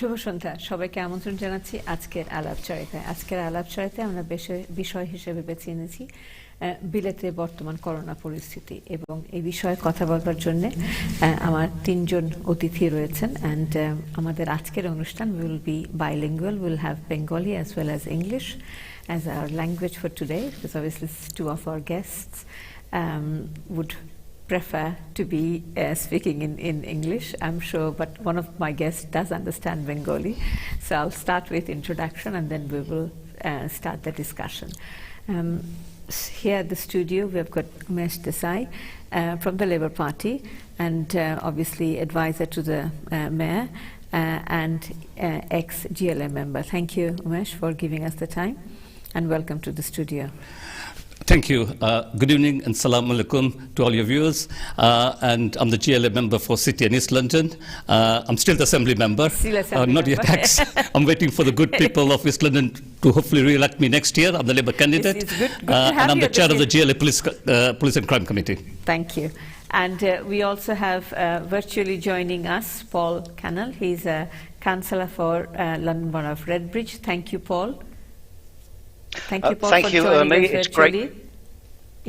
শুভ সন্ধ্যা সবাইকে আমন্ত্রণ জানাচ্ছি আজকের আলাপচারিতায়। আজকের আলাপচারিতায় আমরা বিষয় হিসেবে বেছে এনেছি বিলেতে বর্তমান করোনা পরিস্থিতি, এবং এই বিষয়ে কথা বলবার জন্য আমার তিনজন অতিথি রয়েছেন। অ্যান্ড আমাদের আজকের অনুষ্ঠান will be bilingual. We'll have Bengali as well as English as our language for today, because obviously two of our guests would prefer to be speaking in English, I'm sure, but one of my guests does understand Bengali. So I'll start with introduction and then we will start the discussion. Here at the studio we have got Unmesh Desai from the Labour Party, and obviously advisor to the Mayor and ex-GLM member. Thank you, Unmesh, for giving us the time, and welcome to the studio. Thank you. Good evening and salam alaikum to all your viewers. And I'm the GLA member for City and East London. I'm still the Assembly member. Still Assembly not member. yet ex. I'm waiting for the good people of East London to hopefully re-elect me next year. I'm the Labour candidate. It's good to have and I'm you the chair of the GLA Police and Crime Committee. Thank you. And we also have virtually joining us Paul Canal. He's a councillor for London Borough of Redbridge. Thank you, Paul. Thank you, Paul, thank for you, joining Urmee. us It's virtually.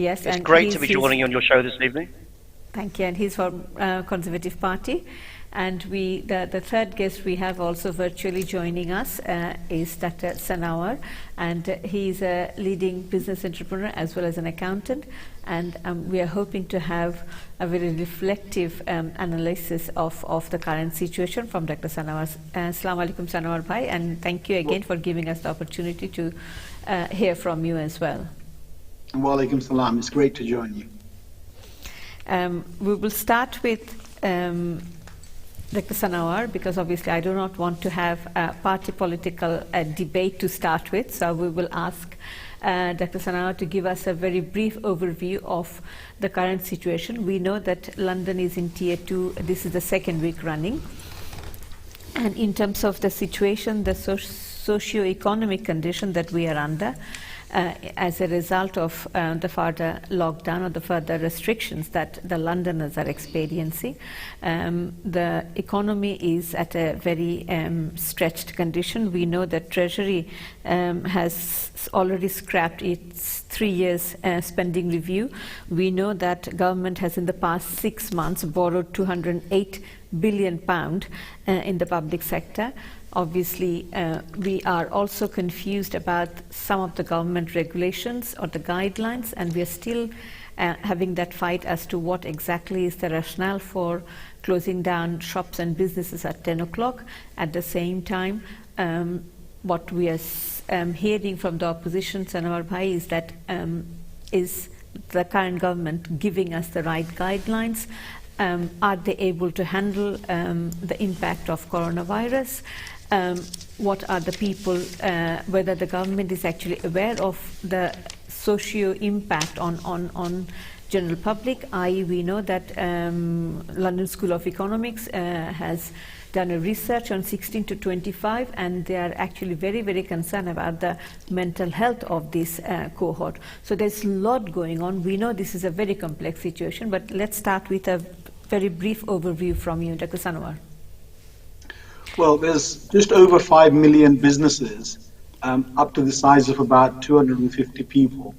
Yes, and it's great to be joining you on your show this evening. Thank you, and he's from Conservative Party. And the third guest we have also virtually joining us is Dr. Sanawar, and he's a leading business entrepreneur as well as an accountant. And we are hoping to have a very reflective analysis of the current situation from Dr. Sanawar. Assalamu alaikum, Sanawar bhai, and thank you again for giving us the opportunity to hear from you as well. Wa alaikum salam. It's great to join you. We will start with Dr. Sanawar, because obviously I do not want to have a party political debate to start with, so we will ask Dr. Sanawar to give us a very brief overview of the current situation. We know that London is in Tier 2, this is the second week running, and in terms of the situation, the socio-economic condition that we are under, as a result of the further lockdown or the further restrictions that the Londoners are experiencing. The economy is at a very stretched condition. We know that Treasury has already scrapped its 3 years spending review. We know that government has in the past 6 months borrowed £208 billion in the public sector. Obviously, we are also confused about some of the government regulations or the guidelines, and we are still having that fight as to what exactly is the rationale for closing down shops and businesses at 10 o'clock. At the same time, what we are hearing from the opposition, Sanawar bhai, is that is the current government giving us the right guidelines? Are they able to handle the impact of coronavirus? What are the people, whether the government is actually aware of the socio impact on general public, i.e. we know that London School of Economics has done a research on 16 to 25, and they are actually very, very concerned about the mental health of this cohort. So there's a lot going on. We know this is a very complex situation, but let's start with a very brief overview from you, Dr. Sanawar. Well, there's just over 5 million businesses, up to the size of about 250 people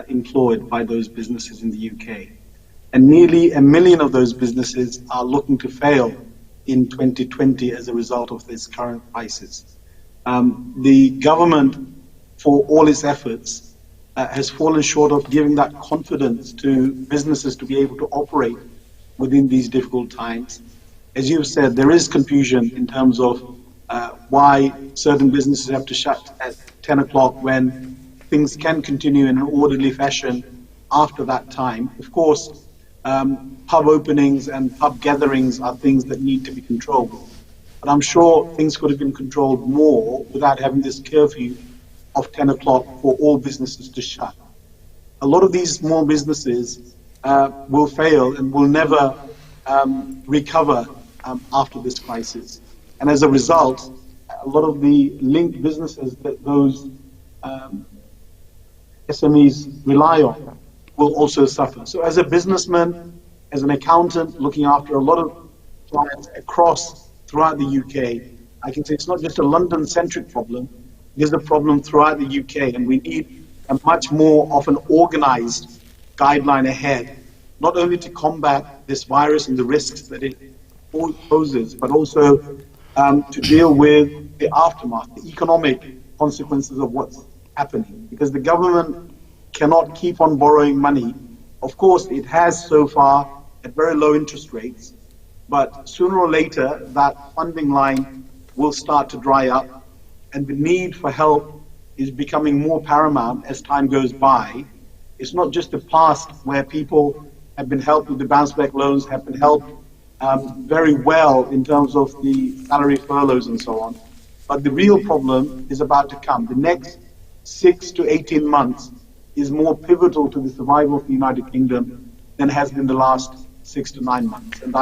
employed by those businesses in the UK. And nearly 1 million of those businesses are looking to fail in 2020 as a result of this current crisis. The government, for all its efforts, has fallen short of giving that confidence to businesses to be able to operate within these difficult times. As you've said, there is confusion in terms of why certain businesses have to shut at 10 o'clock when things can continue in an orderly fashion after that time. Of course, pub openings and pub gatherings are things that need to be controlled. But I'm sure things could have been controlled more without having this curfew of 10 o'clock for all businesses to shut. A lot of these small businesses will fail and will never recover after this crisis. And as a result, a lot of the linked businesses that those SMEs rely on will also suffer. So as a businessman, as an accountant looking after a lot of clients throughout the UK, I can say it's not just a London-centric problem. It is a problem throughout the UK, and we need a much more of an organized guideline ahead, not only to combat this virus and the risks that it poses, but also to deal with the aftermath, the economic consequences of what's happening. Because the government cannot keep on borrowing money. Of course, it has so far at very low interest rates, but sooner or later, that funding line will start to dry up, and the need for help is becoming more paramount as time goes by. It's not just the past where people have been helped with the bounce back loans, have been helped very well in terms of the salary furloughs and so on. But the real problem is about to come. The next 6 to 18 months is more pivotal to the survival of the United Kingdom than has been the last 6 to 9 months. And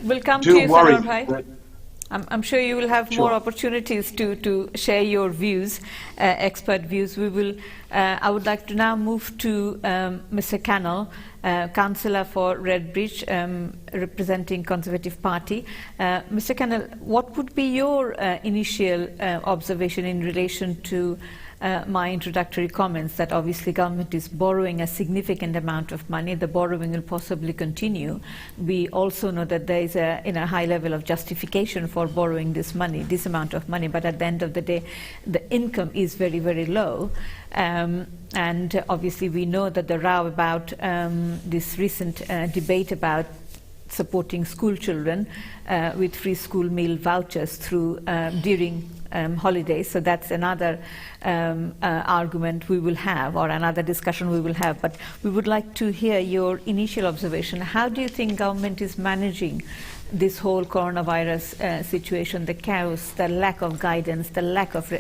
we'll come do to you, worry Sanawar bhai. I'm sure you will have more opportunities to share your views, expert views. I would like to now move to Mr. Canal, Councillor for Redbridge, representing Conservative Party. Mr. Canal, what would be your initial observation in relation to my introductory comments that obviously government is borrowing a significant amount of money. The borrowing will possibly continue. We also know that there is a high level of justification for borrowing this amount of money, but at the end of the day, the income is very, very low. And obviously we know that the row about this recent debate about supporting school children with free school meal vouchers during holidays. So that's another argument we will have, or another discussion we will have. But we would like to hear your initial observation. How do you think government is managing this whole coronavirus situation, the chaos, the lack of guidance, the lack of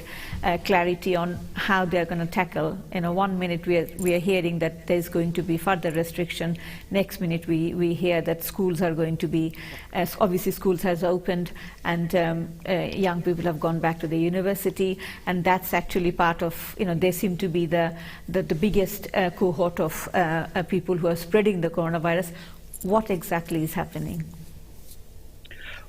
clarity on how they're going to tackle? 1 minute we are hearing that there's going to be further restriction. Next minute we hear that schools are going to be, obviously schools has opened and young people have gone back to the university, and that's actually part of, they seem to be the biggest cohort of people who are spreading the coronavirus. What exactly is happening?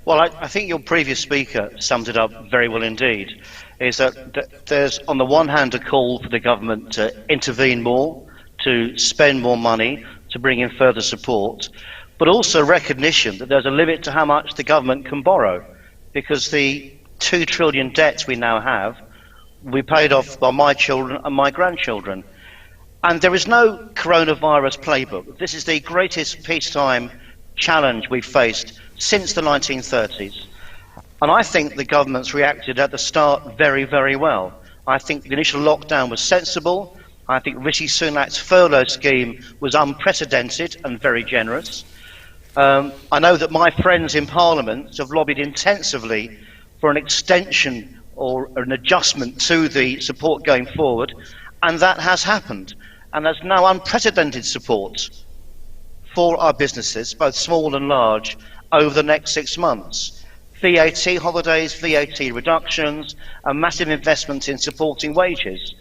Well, I think your previous speaker summed it up very well indeed, is that there's on the one hand a call for the government to intervene more, to spend more money, to bring in further support, but also recognition that there's a limit to how much the government can borrow, because the 2 trillion debts we now have will be paid off by my children and my grandchildren. And there is no coronavirus playbook. This is the greatest peacetime challenge we've faced since the 1930s. And I think the government's reacted at the start very, very well. I think the initial lockdown was sensible. I think Rishi Sunak's furlough scheme was unprecedented and very generous. I know that my friends in Parliament have lobbied intensively for an extension or an adjustment to the support going forward, and that has happened. And there's now unprecedented support for our businesses, both small and large, over the next 6 months. VAT holidays, VAT reductions, and massive investments in supporting wages.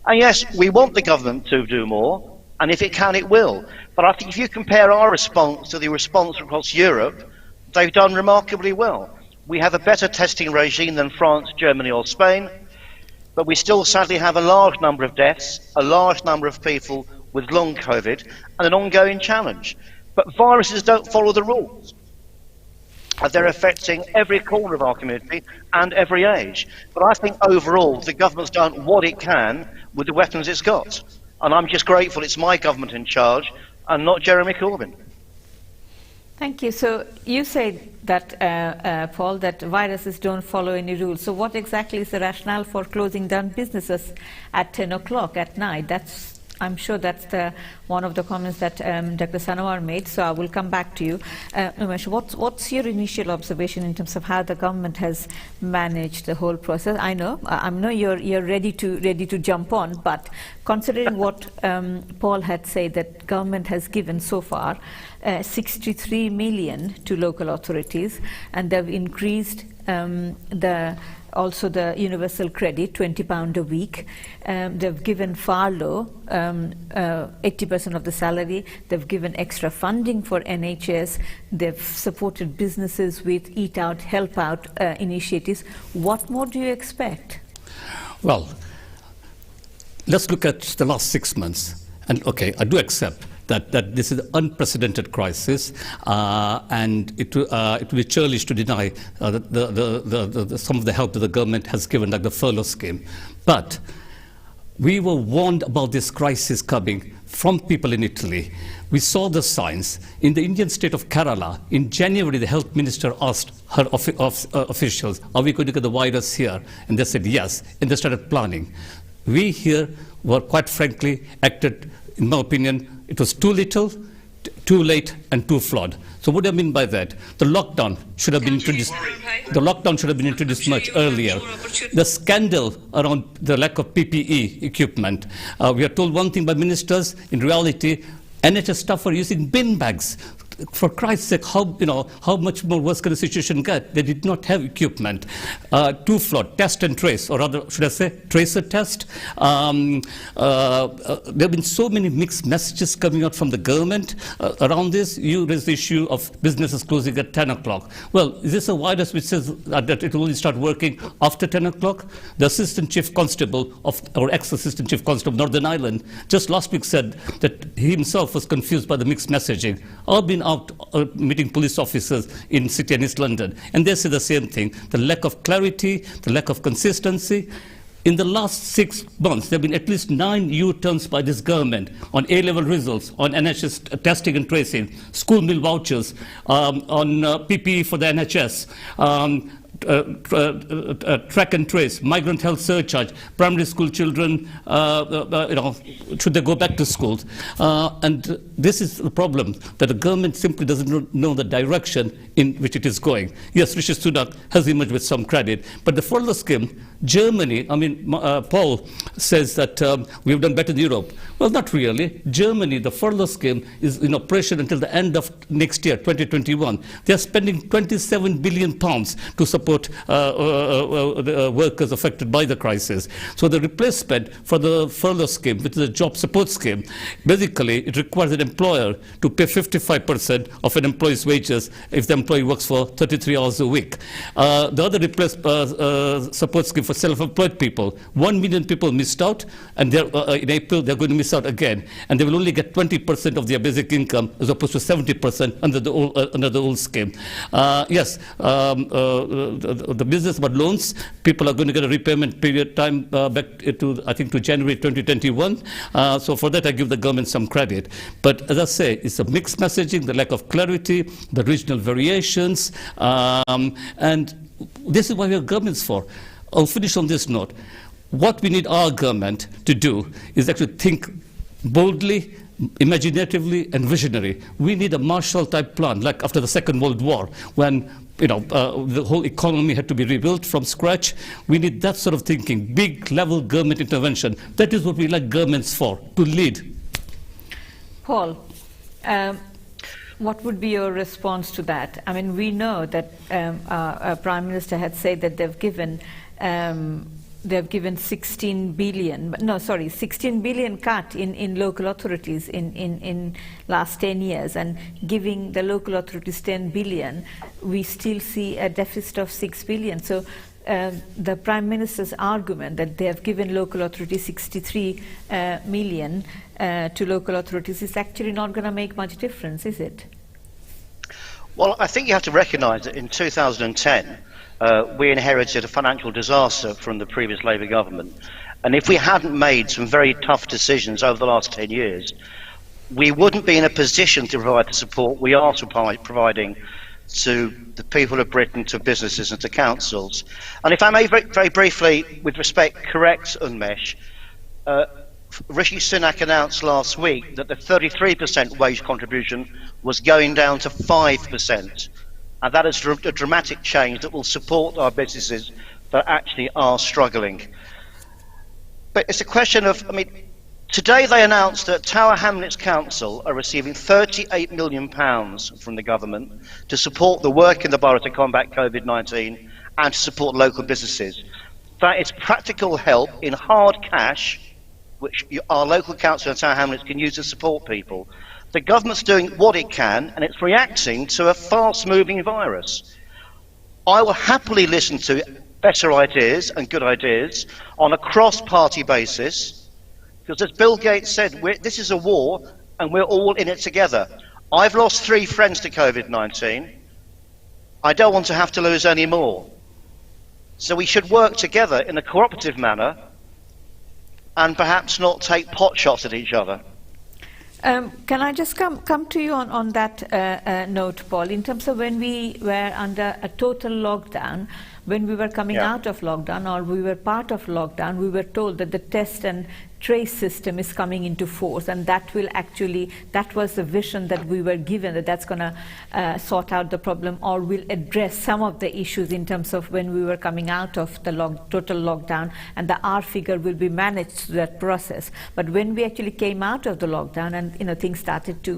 And yes, we want the government to do more, and if it can, it will. But I think if you compare our response to the response across Europe, they've done remarkably well. We have a better testing regime than France, Germany or Spain, but we still sadly have a large number of deaths, a large number of people with long COVID, and an ongoing challenge. But viruses don't follow the rules. They're affecting every corner of our community and every age. But I think overall the government's done what it can with the weapons it's got. And I'm just grateful it's my government in charge and not Jeremy Corbyn. Thank you. So you said that, Paul, that viruses don't follow any rules. So what exactly is the rationale for closing down businesses at 10 o'clock at night? I'm sure that's one of the comments that Dr. Sanawar made, so I will come back to you. Unmesh, what's your initial observation in terms of how the government has managed the whole process? I know you're ready to jump on, but considering what Paul had said, that government has given so far 63 million to local authorities, and they've increased also the universal credit, £20 a week. They've given furlough, 80% of the salary. They've given extra funding for NHS. They've supported businesses with Eat Out, Help Out initiatives. What more do you expect? Well, let's look at the last 6 months. And okay, I do accept that this is an unprecedented crisis, and it would be churlish to deny some of the help that the government has given, like the furlough scheme. But we were warned about this crisis coming from people in Italy. We saw the signs. In the Indian state of Kerala, in January, the health minister asked her officials, are we going to get the virus here? And they said yes, and they started planning. We here were, quite frankly, acted, in my opinion, it was too little, too late, and too flawed. So what do I mean by that? The lockdown should have been introduced. The lockdown should have been introduced much earlier. The scandal around the lack of PPE equipment. We are told one thing by ministers. In reality, NHS staff are using bin bags. For Christ's sake, how much more worse can the situation get? They did not have equipment. Too flawed. Test and trace, or rather, should I say, tracer test. There have been so many mixed messages coming out from the government around this. You raised the issue of businesses closing at 10 o'clock. Well, is this a virus which says that it will only start working after 10 o'clock? The Assistant Chief Constable, or ex-Assistant Chief Constable of Northern Ireland, just last week said that he himself was confused by the mixed messaging. I've been out meeting police officers in City and East London, and they say the same thing. The lack of clarity, the lack of consistency. In the last 6 months, there have been at least 9 U-turns by this government on A-level results, on NHS testing and tracing, school meal vouchers, on PPE for the NHS, track and trace, migrant health surcharge, primary school children, should they go back to schools? And this is the problem, that the government simply doesn't know the direction in which it is going. Yes, Rishi Sunak has emerged with some credit, but the furlough scheme, Germany, Paul says that we've done better in Europe. Well, not really. Germany, the furlough scheme is in operation until the end of next year, 2021. They are spending £27 billion to support the workers affected by the crisis. So the replacement for the furlough scheme, which is a job support scheme, basically it requires an employer to pay 55% of an employee's wages if the employee works for 33 hours a week. The other support scheme for self-employed people, 1 million people missed out, and in April they're going to miss out again, and they will only get 20% of their basic income as opposed to 70% under the old scheme. Yes, the business about loans, people are going to get a repayment period time back to, I think, to January 2021. So for that I give the government some credit. But as I say, it's a mixed messaging, the lack of clarity, the regional variations, and this is what we have governments for. I'll finish on this note. What we need our government to do is actually think boldly, imaginatively, and visionary. We need a Marshall-type plan, like after the Second World War, when the whole economy had to be rebuilt from scratch. We need that sort of thinking, big-level government intervention. That is what we like governments for, to lead. Paul, what would be your response to that? I mean, we know that our Prime Minister had said that they've given 16 billion cut in local authorities in last 10 years, and giving the local authorities 10 billion, we still see a deficit of 6 billion. So the Prime Minister's argument that they have given local authorities 63 million to local authorities is actually not going to make much difference, is it? Well, I think you have to recognise that in 2010, we inherited a financial disaster from the previous Labour government. And if we hadn't made some very tough decisions over the last 10 years, we wouldn't be in a position to provide the support we are providing to the people of Britain, to businesses and to councils. And if I may very briefly, with respect, correct Unmesh, Rishi Sunak announced last week that the 33% wage contribution was going down to 5%. And that is a dramatic change that will support our businesses that actually are struggling. But it's a question of, today they announced that Tower Hamlets Council are receiving £38 million from the government to support the work in the borough to combat COVID-19 and to support local businesses. That is practical help in hard cash, which our local council and town hamlets can use to support people. The government's doing what it can, and it's reacting to a fast-moving virus. I will happily listen to better ideas and good ideas on a cross-party basis, because as Bill Gates said, this is a war, and we're all in it together. I've lost 3 friends to COVID-19. I don't want to have to lose any more. So we should work together in a cooperative manner and perhaps not take pot shots at each other. Can I just come to you on that note, Paul, in terms of when we were under a total lockdown, when we were coming out of lockdown or we were part of lockdown, we were told that the test and trace system is coming into force, and that was the vision that we were given, that's going to sort out the problem or will address some of the issues in terms of when we were coming out of the total lockdown, and the R figure will be managed through that process. But when we actually came out of the lockdown and things started to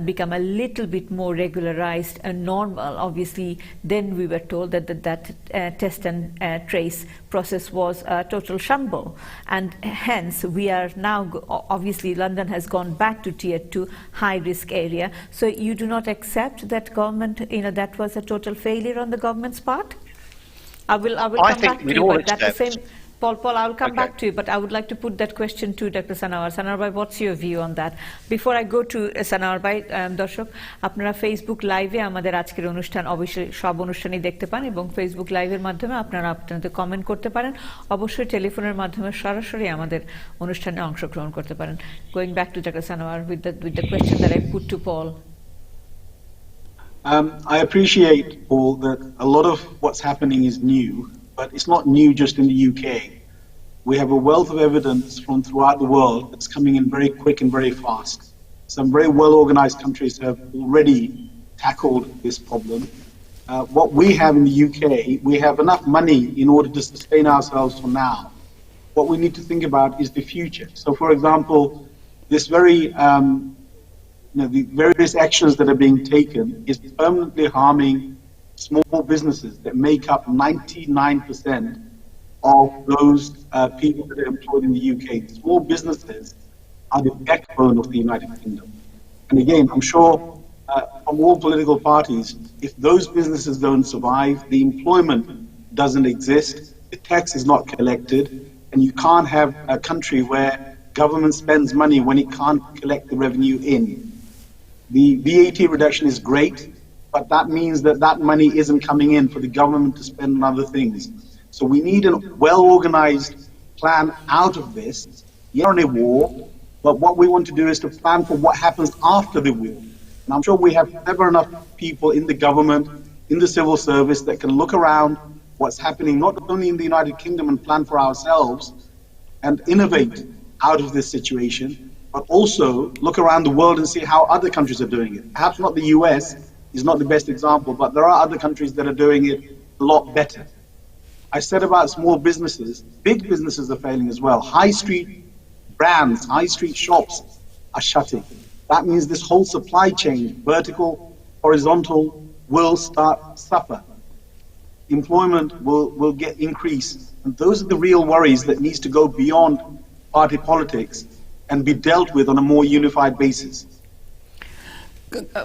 become a little bit more regularized and normal, obviously then we were told that test and trace process was a total shamble, and hence we are now, obviously London has gone back to tier 2 high risk area. So you do not accept that government, that was a total failure on the government's part? I will come back to you, but that's the same. Paul, I will come back to you, but I would like to put that question to Dr. Sanawar. Sanawar bhai, what's your view on that? Before I go to Sanawar bhai, দর্শক আপনারা Facebook লাইভে আমাদের আজকের অনুষ্ঠান অবশ্যই সব অনুষ্ঠানই দেখতে পান, এবং ফেসবুক লাইভের মাধ্যমে আপনারা আপনাদের কমেন্ট করতে পারেন, অবশ্যই টেলিফোনের মাধ্যমে সরাসরি আমাদের অনুষ্ঠানে অংশগ্রহণ করতে পারেন. Going back to Dr. Sanawar with the question that I put to Paul. I appreciate, Paul, that a lot of what's happening is new, but it's not new just in the UK. We have a wealth of evidence from throughout the world that's coming in very quick and very fast. Some very well-organized countries have already tackled this problem. What we have in the UK, we have enough money in order to sustain ourselves for now. What we need to think about is the future. So, for example, this the various actions that are being taken is permanently harming small businesses that make up 99% of those people that are employed in the UK. Small businesses are the backbone of the United Kingdom. And again, I'm sure from all political parties, if those businesses don't survive, the employment doesn't exist, the tax is not collected, and you can't have a country where government spends money when it can't collect the revenue in. The VAT reduction is great, but that means that money isn't coming in for the government to spend on other things. So we need a well-organized plan out of this. We're in a war, but what we want to do is to plan for what happens after the war. And I'm sure we have never enough people in the government, in the civil service that can look around what's happening not only in the United Kingdom and plan for ourselves and innovate out of this situation, but also look around the world and see how other countries are doing it. Perhaps not the US is not the best example, but there are other countries that are doing it a lot better. I said about small businesses, big businesses are failing as well. High street brands, high street shops are shutting. That means this whole supply chain, vertical, horizontal, will suffer. Employment will get increased. And those are the real worries that needs to go beyond party politics and be dealt with on a more unified basis.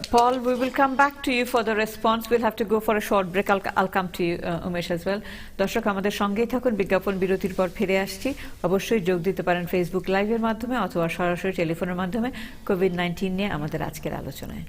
Paul, we will come back to you for the response. We'll have to go for a short break. I'll come to you, Umesh, as well. দর্শক আমাদের সঙ্গেই থাকুন, বিজ্ঞাপন বিরতির পর ফিরে আসছি। অবশ্যই যোগ দিতে পারেন ফেসবুক লাইভের মাধ্যমে অথবা সরাসরি টেলিফোনের মাধ্যমে কোভিড-19 নিয়ে আমাদের আজকের আলোচনায়।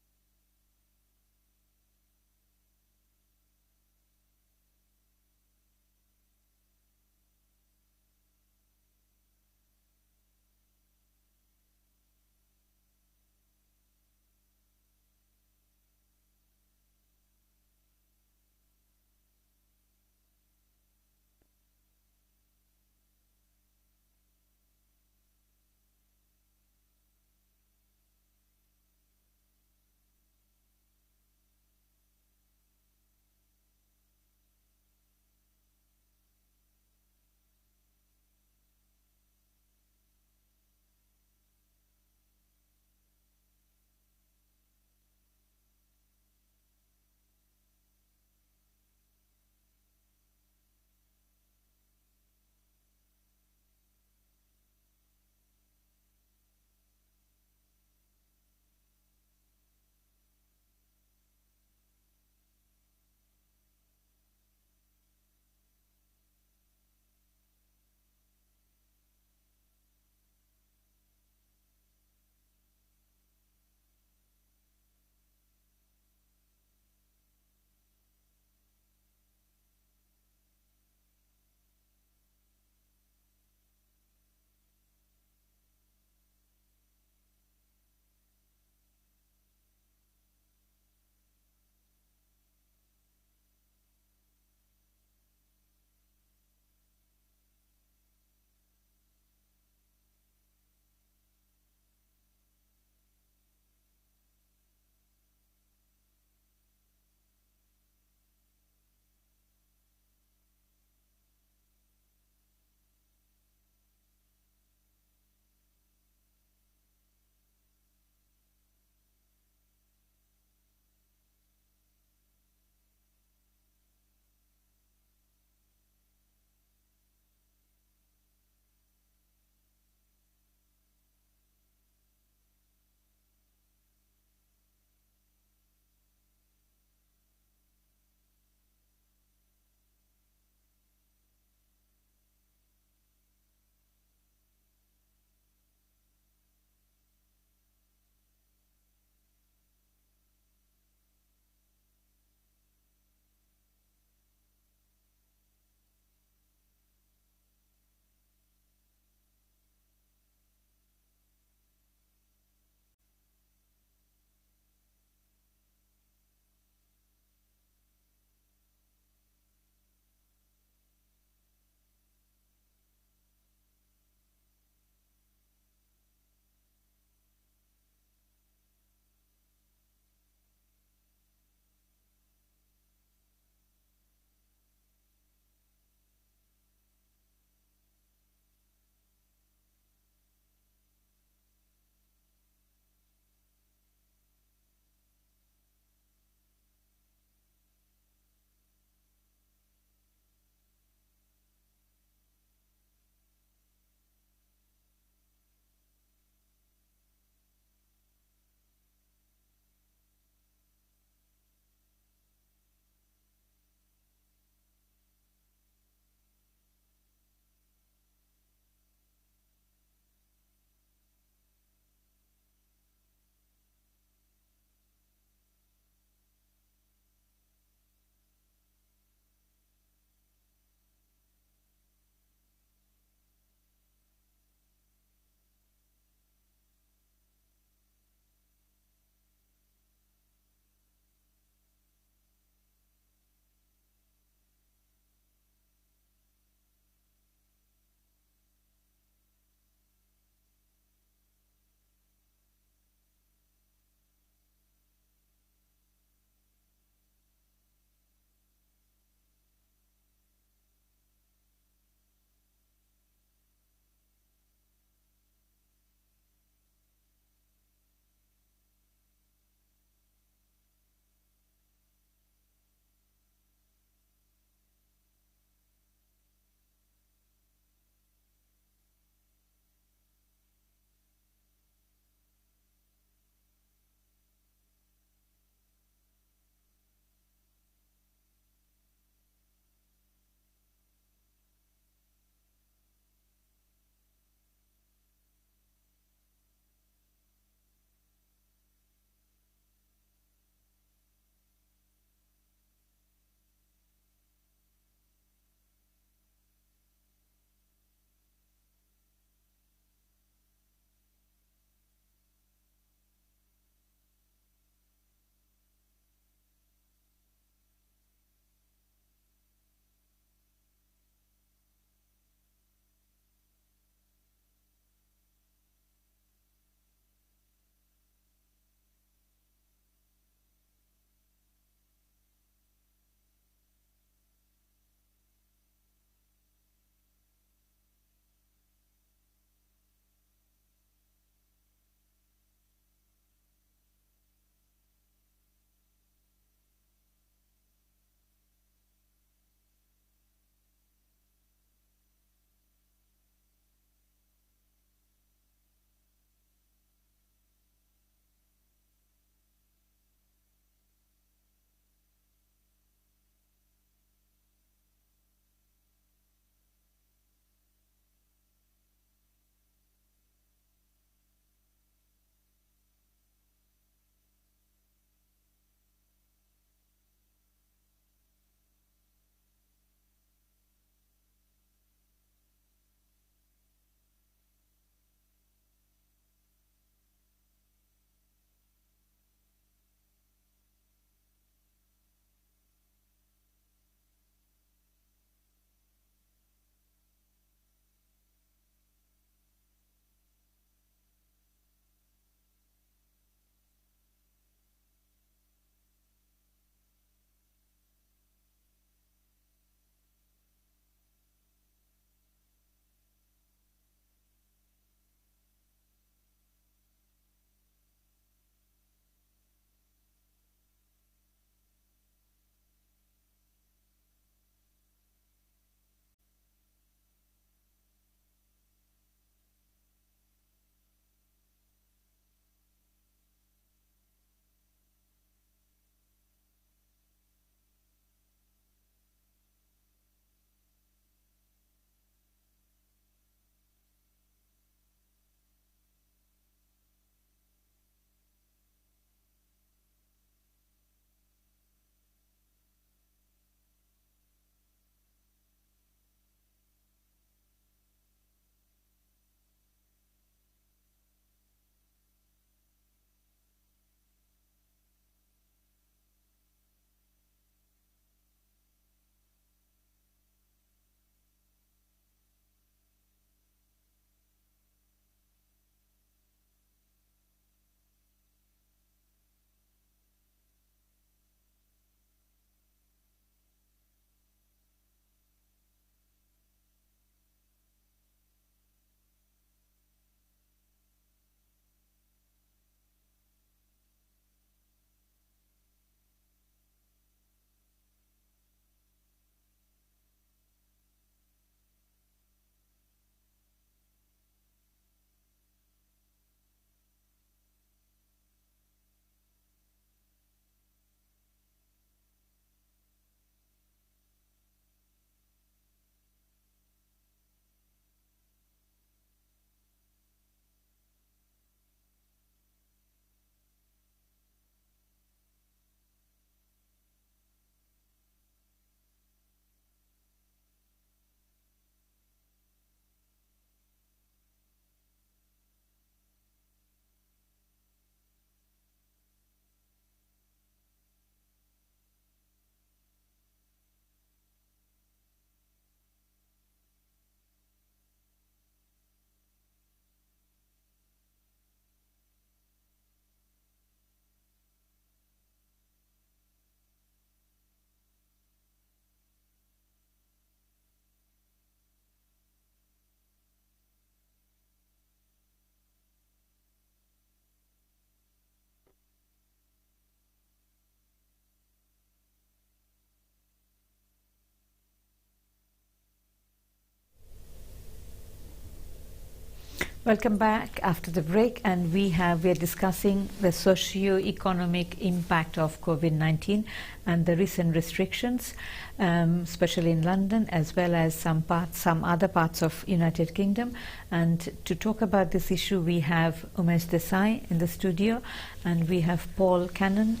Welcome back after the break, and we are discussing the socio-economic impact of COVID-19 and the recent restrictions, especially in London, as well as some other parts of United Kingdom. And to talk about this issue, we have Unmesh Desai in the studio, and we have Paul Cannon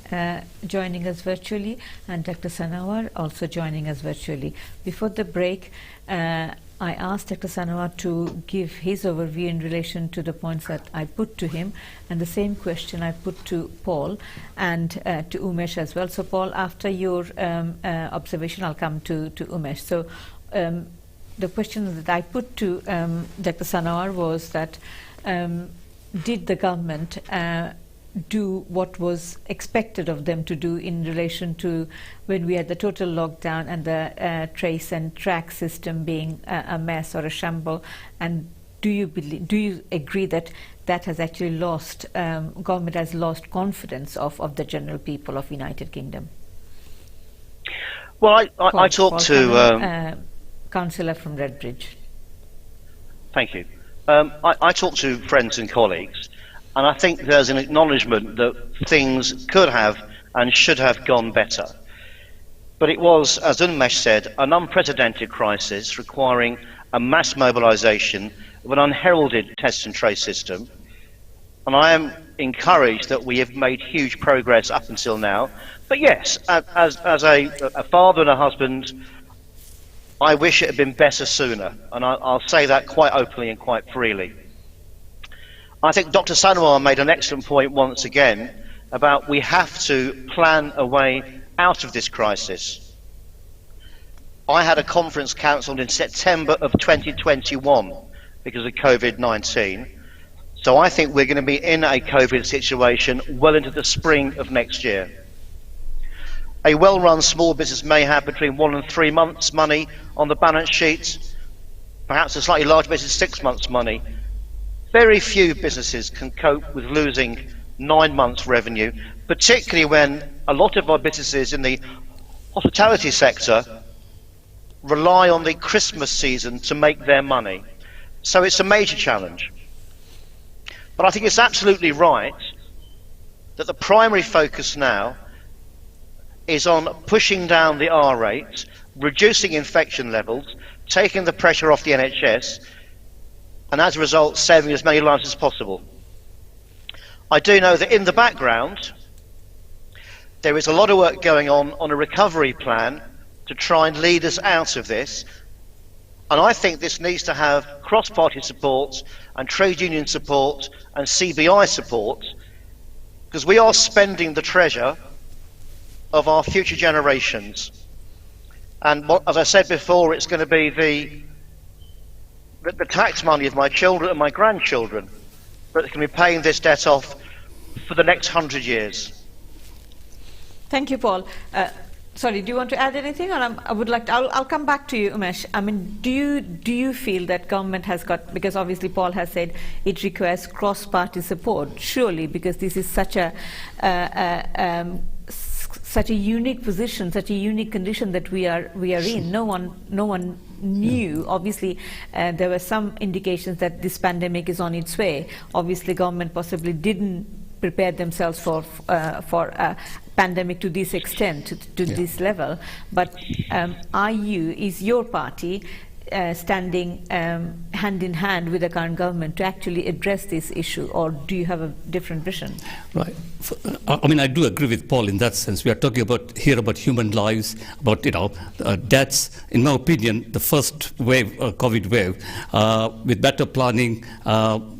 joining us virtually, and Dr. Sanawar also joining us virtually. Before the break, I asked Dr. Sanawar to give his overview in relation to the points that I put to him, and the same question I put to Paul and to Unmesh as well. So Paul, after your observation, I'll come to Unmesh. So the question that I put to Dr. Sanawar was that did the government do what was expected of them to do in relation to when we had the total lockdown and the trace and track system being a mess or a shamble? And do you agree that that has actually lost, government has lost confidence of the general people of United Kingdom? Well, I talked to councillor from Redbridge. Thank you. I talked to friends and colleagues, and I think there's an acknowledgement that things could have and should have gone better. But it was, as Unmesh said, an unprecedented crisis requiring a mass mobilisation of an unheralded test and trace system. And I am encouraged that we have made huge progress up until now. But yes, as a father and a husband, I wish it had been better sooner. And I'll say that quite openly and quite freely. I think Dr. Sanawar made an excellent point once again about we have to plan a way out of this crisis. I had a conference cancelled in September of 2021 because of COVID-19. So I think we're going to be in a COVID situation well into the spring of next year. A well-run small business may have between 1 and 3 months' money on the balance sheet. Perhaps a slightly larger business, 6 months' money. Very few businesses can cope with losing 9 months' revenue, particularly when a lot of our businesses in the hospitality sector rely on the Christmas season to make their money. So it's a major challenge. But I think it's absolutely right that the primary focus now is on pushing down the R rate, reducing infection levels, taking the pressure off the NHS, and as a result saving as many lives as possible. I do know that in the background there is a lot of work going on a recovery plan to try and lead us out of this, and I think this needs to have cross-party support and trade union support and CBI support, because we are spending the treasure of our future generations. And as I said before, it's going to be the tax money of my children and my grandchildren that can be paying this debt off for the next 100 years. Thank you, Paul. Sorry, do you want to add anything? Or I'll come back to you, Umesh. I mean, do you feel that government has got, because obviously Paul has said it requires cross-party support, surely, because this is such a unique position, such a unique condition that we are in. No one knew. Obviously, there were some indications that this pandemic is on its way. Obviously, government possibly didn't prepare themselves for a pandemic to this extent, to this level. But is your party standing hand in hand with the current government to actually address this issue, or do you have a different vision? Right. I mean, I do agree with Paul in that sense. We are talking about human lives, about deaths. In my opinion, the first wave, COVID wave, with better planning,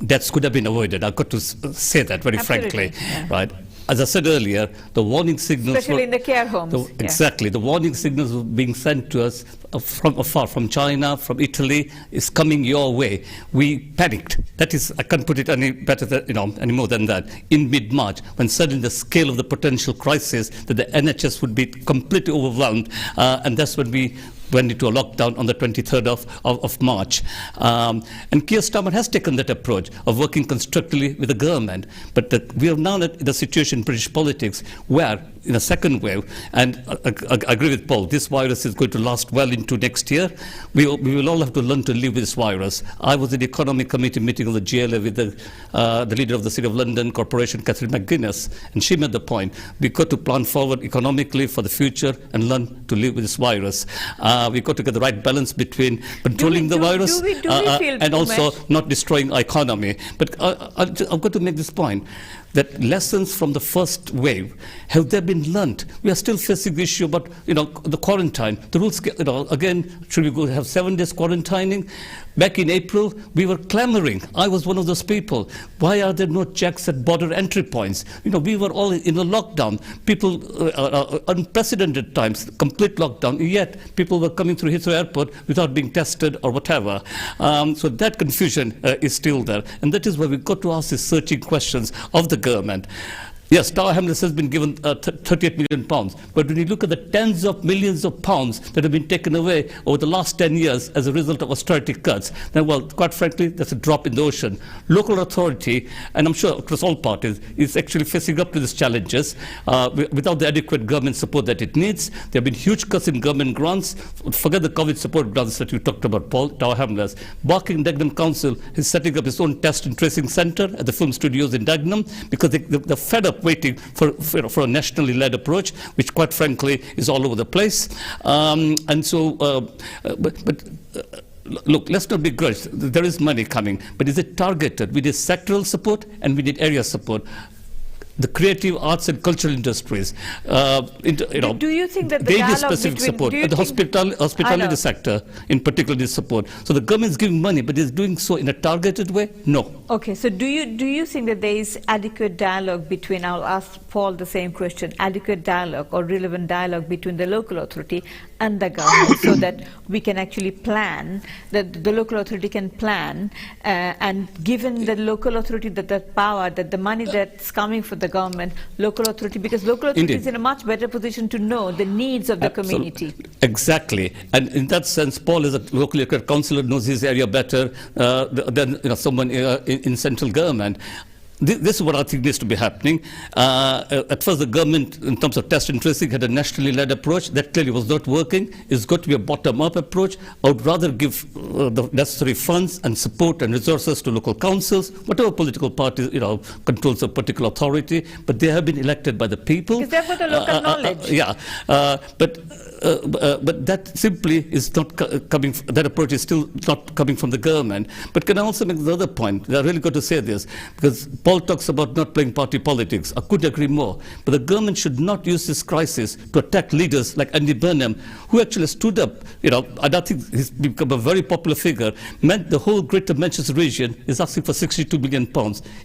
deaths could have been avoided. I've got to say that very Absolutely. frankly, right? As I said earlier, the warning signals... Especially in the care homes. Exactly. The warning signals were being sent to us from afar, from China, from Italy, is coming your way. We panicked. That is, I can't put it any better than, any more than that. In mid-March, when suddenly the scale of the potential crisis, that the NHS would be completely overwhelmed, and that's when we went into a lockdown on the 23rd of March. And Keir Starmer has taken that approach of working constructively with the government. But we are now in a situation in British politics where, in a second wave, and I agree with Paul, this virus is going to last well into next year. We will all have to learn to live with this virus. I was in the Economic Committee meeting of the Cllr with the leader of the City of London Corporation, Catherine McGuinness, and she made the point, we've got to plan forward economically for the future and learn to live with this virus. We've got to get the right balance between controlling the virus and also not destroying our economy. But I've got to make this point, that lessons from the first wave, have they been learnt? We are still facing the issue about, the quarantine. The rules, again, should we go have 7 days quarantining? Back in April, we were clamoring. I was one of those people. Why are there no checks at border entry points? We were all in a lockdown. People, unprecedented times, complete lockdown, yet people were coming through Heathrow Airport without being tested or whatever. So that confusion is still there. And that is why we've got to ask these searching questions of the government. Yes, Tower Hamlets has been given £38 million, but when you look at the tens of millions of pounds that have been taken away over the last 10 years as a result of austerity cuts, then, well, quite frankly, that's a drop in the ocean. Local authority, and I'm sure across all parties, is actually facing up to these challenges without the adequate government support that it needs. There have been huge cuts in government grants. Forget the COVID support grants that you talked about, Paul. Tower Hamlets. Barking and Dagenham Council is setting up its own test and tracing centre at the film studios in Dagenham because they're fed up waiting for a nationally led approach, which quite frankly is all over the place. Look, let's not begrudge. There is money coming, but is it targeted? We need sectoral support and we need area support. The creative arts and cultural industries. Do you think that the they dialogue need specific support? The hospitality sector, in particular, needs support. So the government is giving money, but is doing so in a targeted way? No. Okay. So do you think that there is adequate dialogue between? I'll ask Paul the same question. Adequate dialogue or relevant dialogue between the local authority and the government, so that we can actually plan. That the local authority can plan, and given the local authority that power, that the money that's coming for the government, local authority, because local authority is in a much better position to know the needs of the community. Exactly. And in that sense, Paul is a locally elected councillor, knows his area better than someone in central government. This is what I think needs to be happening. At first, the government, in terms of test and tracing, had a nationally led approach. That clearly was not working. It's got to be a bottom-up approach. I would rather give the necessary funds and support and resources to local councils, whatever political party controls a particular authority, but they have been elected by the people. Because they've got the local knowledge. But that simply is not coming. That approach is still not coming from the government. But can I also make the other point? I really got to say this because Paul talks about not playing party politics. I couldn't agree more. But the government should not use this crisis to attack leaders like Andy Burnham, who actually stood up. And I think he's become a very popular figure. Meant the whole Greater Manchester region is asking for £62 million.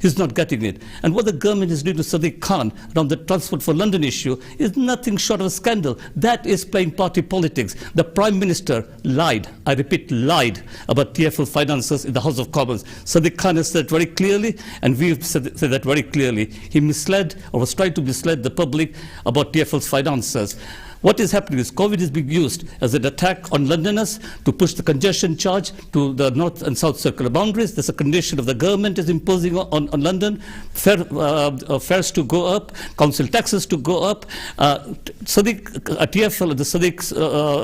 He's not getting it. And what the government is doing to Sadiq Khan around the Transport for London issue is nothing short of a scandal. That is playing party politics. The Prime Minister lied, I repeat, lied about TfL finances in the House of Commons. Sadiq Khan has said very clearly, and we've said that very clearly, he misled or was trying to mislead the public about TfL's finances. What is happening is COVID is being used as an attack on Londoners to push the congestion charge to the north and south circular boundaries. There's a condition of the government is imposing on London, fares to go up, council taxes to go up. TfL, the Sadiq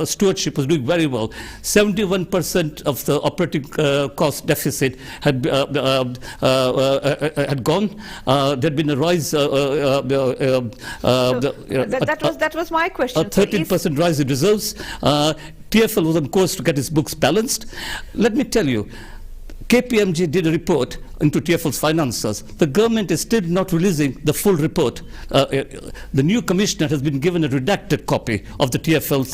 stewardship was doing very well. 71% of the operating cost deficit had gone. There had been a rise. That was my question. A 13% rise in reserves. TfL was on course to get its books balanced. Let me tell you, KPMG did a report into TfL's finances. The government is still not releasing the full report. The new commissioner has been given a redacted copy of the TfL's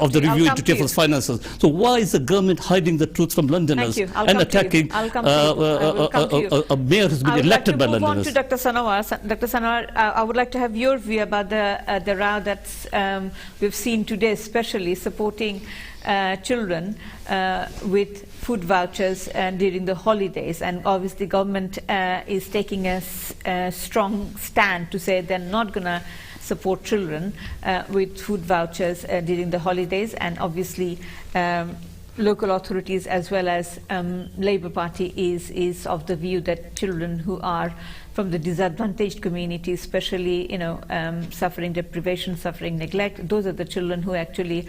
of the review into TfL's finances. So why is the government hiding the truth from Londoners and attacking a mayor who's been elected by Londoners? I would like to move on to Dr. Sanawar. Dr. Sanawar, I would like to have your view about the row that's we've seen today, especially supporting children with food vouchers during the holidays, and obviously government is taking a strong stand to say they're not going to support children with food vouchers during the holidays, and obviously local authorities as well as Labour Party is of the view that children who are from the disadvantaged communities, especially suffering deprivation, suffering neglect, those are the children who actually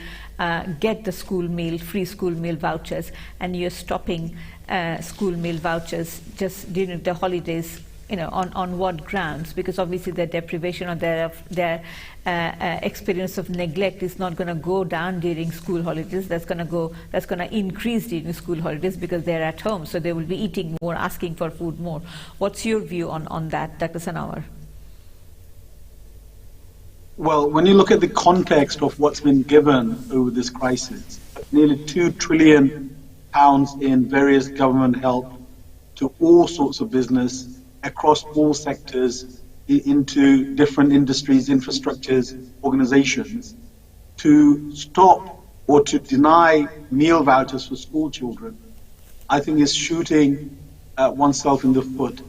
get the free school meal vouchers, and you're stopping school meal vouchers just during the holidays. On what grounds? Because obviously their deprivation or their experience of neglect is not going to go down during school holidays. That's going to increase during school holidays because they're at home, so they will be eating more, asking for food more. What's your view on that, Dr. Sanawar? Well, when you look at the context of what's been given over this crisis, nearly £2 trillion in various government help to all sorts of business across all sectors into different industries, infrastructures, organizations, to stop or to deny meal vouchers for school children, I think is shooting oneself in the foot.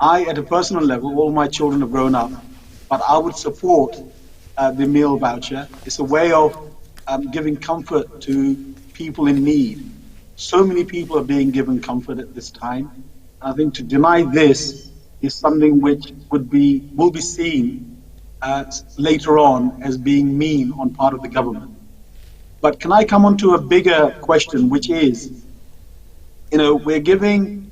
At a personal level, all my children have grown up, but I would support the meal voucher. It's a way of giving comfort to people in need. So many people are being given comfort at this time. I think to deny this is something which will be seen later on as being mean on part of the government. But can I come on to a bigger question, which is, we've given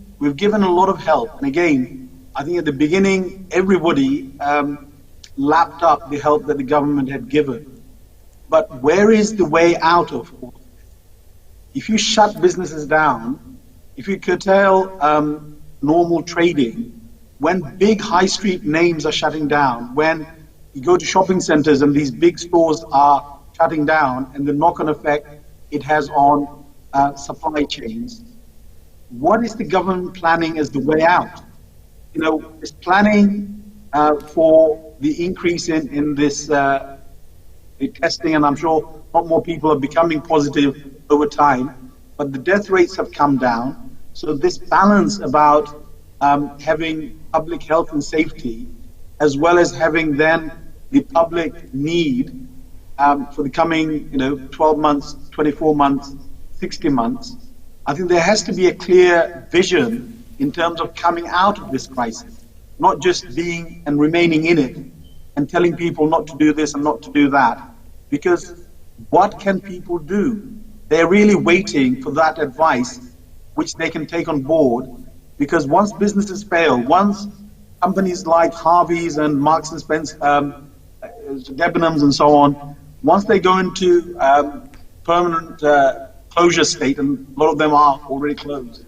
a lot of help. And again, I think at the beginning, everybody lapped up the help that the government had given. But where is the way out of all? If you shut businesses down, if you curtail normal trading, when big high street names are shutting down, when you go to shopping centers and these big stores are shutting down, and the knock-on effect it has on supply chains, what is the government planning as the way out? Is planning for the increase in this the testing, and I'm sure a lot more people are becoming positive over time, but the death rates have come down. So this balance about having public health and safety, as well as having then the public need for the coming 12 months, 24 months, 60 months, I think there has to be a clear vision in terms of coming out of this crisis, not just being and remaining in it and telling people not to do this and not to do that. Because what can people do? They're really waiting for that advice which they can take on board, because once businesses fail, once companies like Harvey's and Marks and Spencer, Debenhams and so on, once they go into permanent closure state, and a lot of them are already closed,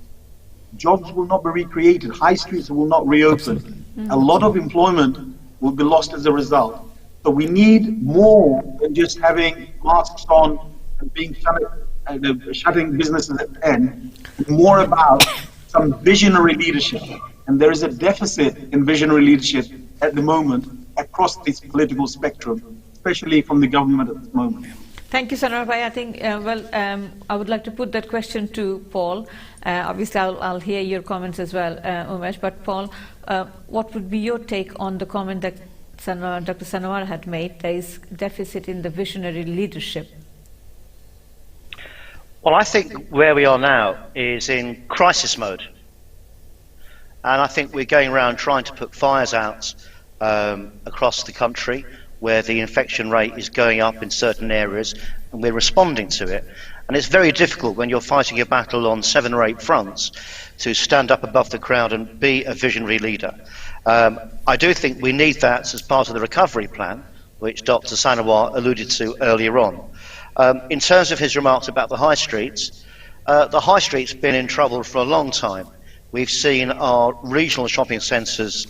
jobs will not be recreated, high streets will not reopen, a lot of employment will be lost as a result. So we need more than just having masks on and being shutting businesses at 10, more about some visionary leadership. And there is a deficit in visionary leadership at the moment across this political spectrum, especially from the government at this moment. Thank you, Sanawar. I think, I would like to put that question to Paul. Obviously, I'll hear your comments as well, Umesh. But Paul, what would be your take on the comment that Dr. Sanawar had made? There is deficit in the visionary leadership. Well, I think where we are now is in crisis mode. And I think we're going around trying to put fires out across the country where the infection rate is going up in certain areas, and we're responding to it. And it's very difficult when you're fighting a battle on 7 or 8 fronts to stand up above the crowd and be a visionary leader. I do think we need that as part of the recovery plan, which Dr. Sanawar alluded to earlier on. In terms of his remarks about the high streets, the high street's been in trouble for a long time. We've seen our regional shopping centres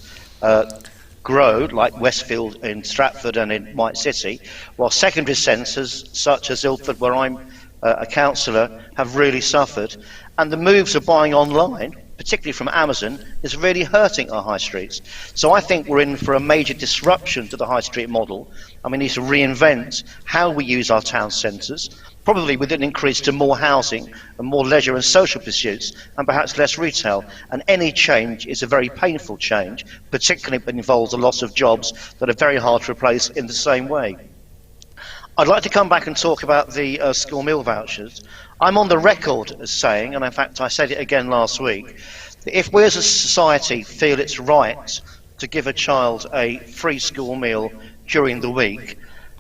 grow, like Westfield in Stratford and in White City, while secondary centres such as Ilford, where I'm a councillor, have really suffered. And the moves of buying online, particularly from Amazon, is really hurting our high streets. So I think we're in for a major disruption to the high street model, and we need to reinvent how we use our town centres, probably with an increase to more housing and more leisure and social pursuits, and perhaps less retail. And any change is a very painful change, particularly if it involves a loss of jobs that are very hard to replace in the same way. I'd like to come back and talk about the school meal vouchers. I'm on the record as saying, and in fact I said it again last week, that if we as a society feel it's right to give a child a free school meal during the week,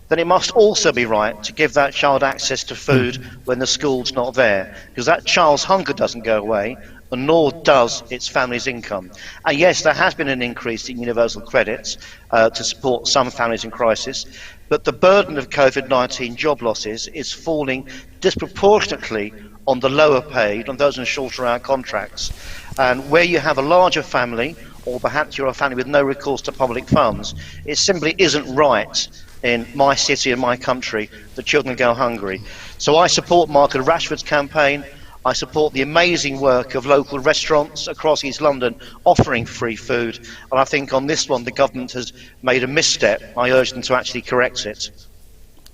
then it must also be right to give that child access to food when the school's not there, because that child's hunger doesn't go away, and nor does its family's income. And yes, there has been an increase in universal credits to support some families in crisis, but the burden of COVID-19 job losses is falling disproportionately on the lower paid, on those on shorter hour contracts. And where you have a larger family, or perhaps you're a family with no recourse to public funds, it simply isn't right in my city and my country that children go hungry. So I support Margaret Rashford's campaign. I support the amazing work of local restaurants across East London offering free food, and I think on this one the government has made a misstep. I urge them to actually correct it.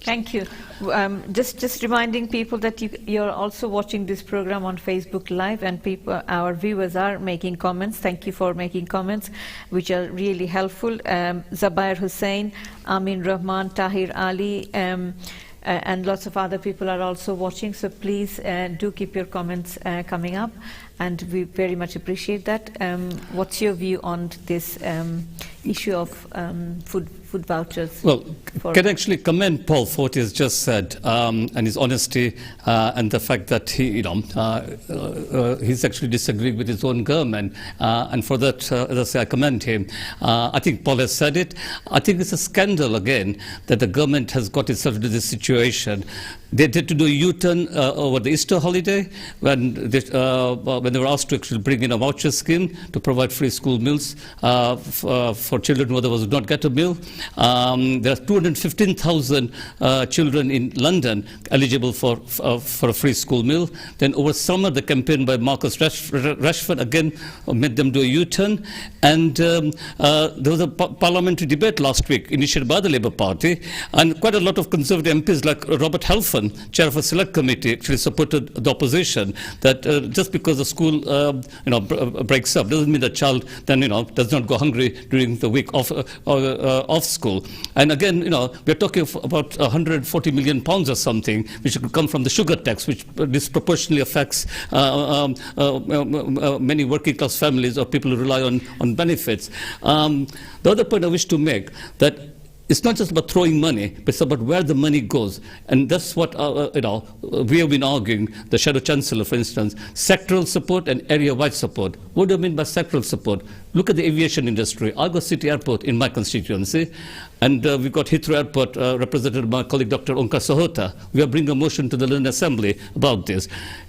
Thank you. Just reminding people that you're also watching this program on Facebook Live, and our viewers are making comments. Thank you for making comments, which are really helpful. Zabair Hussain, Amin Rahman, Tahir Ali, and lots of other people are also watching, so please do keep your comments coming up, and we very much appreciate that. What's your view on this issue of food vouchers? Well, can I actually commend Paul for what he has just said, and his honesty, and the fact that he, he's actually disagreeing with his own government, and for that, as I say, I commend him. I think Paul has said it. I think it's a scandal again that the government has got itself into this situation. They had to do a U-turn over the Easter holiday when they were asked to actually bring in a voucher scheme to provide free school meals for children who otherwise would not get a meal. There are 215,000 children in London eligible for a free school meal. Then over summer, the campaign by Marcus Rashford again made them do a U-turn. And there was a parliamentary debate last week initiated by the Labour Party, and quite a lot of Conservative MPs like Robert Halfon, chair of a select committee, actually supported the opposition that just because the school breaks up doesn't mean the child then does not go hungry during the week off school. And again, we're talking about 140 million pounds or something, which could come from the sugar tax, which disproportionately affects many working class families or people who rely on benefits. The other point I wish to make, that it's not just about throwing money, but it's about where the money goes. And that's what we have been arguing, the Shadow Chancellor, for instance, sectoral support and area-wide support. What do I mean by sectoral support? Look at the aviation industry. I've got City Airport in my constituency, and we've got Heathrow Airport represented by my colleague Dr. Onkar Sahota. We are bringing a motion to the London Assembly about this.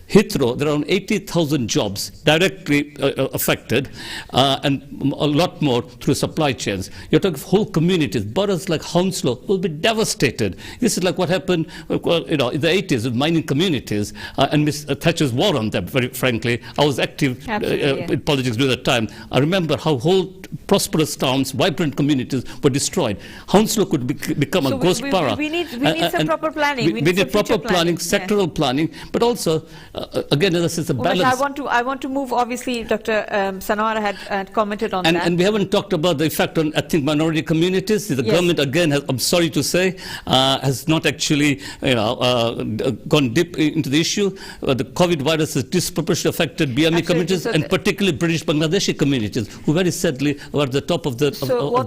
Heathrow, there are around 80,000 jobs directly affected, and a lot more through supply chains. You're talking whole communities. Boroughs like Hounslow will be devastated. This is like what happened in the 80s with mining communities, and Ms. Thatcher's war on them, very frankly. I was active in politics during that time. I remember how whole prosperous towns, vibrant communities were destroyed. Hounslow could become a ghost borough. We need some proper planning. We need proper planning, sectoral planning, but also again, this is a balance. I want to move. Obviously, Dr. Sanawar had commented on that. And we haven't talked about the effect on ethnic minority communities. The government, again, I'm sorry to say, has not actually gone deep into the issue. The COVID virus has disproportionately affected BME communities, so and particularly British Bangladeshi communities, who very sadly are at the top of the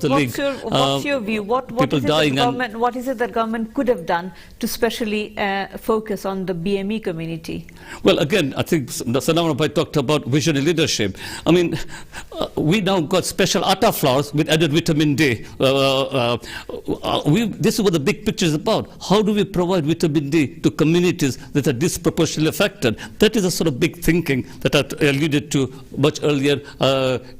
league. What's your view? What is it that government could have done to specially focus on the BME community? Well, again, I think Sanawar talked about visionary leadership. I mean, we now got special atta flours with added vitamin D. This is what the big picture is about. How do we provide vitamin D to communities that are disproportionately affected? That is a sort of big thinking that I alluded to much earlier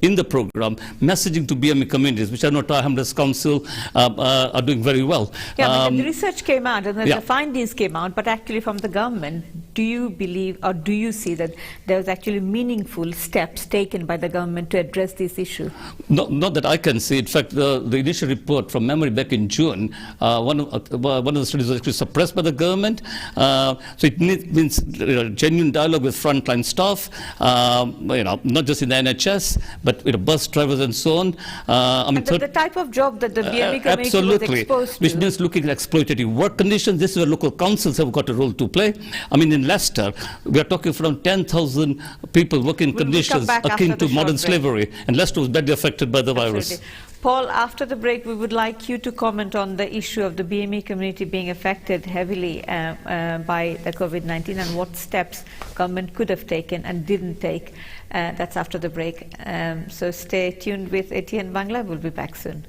in the program. Messaging to BME communities, which I know Tower Hamlets Council are doing very well. Yeah, but the research came out and the findings came out, but actually from the government, do you believe or do you see that there was actually meaningful steps taken by the government to address this issue? Not that I can see. In fact, the initial report from memory back in June, one of the studies was actually suppressed by the government. So it means genuine dialogue with frontline staff, not just in the NHS, but bus drivers and so on. The type of job that the BME community was exposed to. Which means looking at exploitative work conditions. This is where local councils have got a role to play. I mean, in Leicester, we are talking from 10,000 people working in conditions akin to modern slavery. And Leicester was badly affected by the virus. Paul, after the break, we would like you to comment on the issue of the BME community being affected heavily by the COVID-19 and what steps government could have taken and didn't take. That's after the break. So stay tuned with ATN Bangla. We'll be back soon.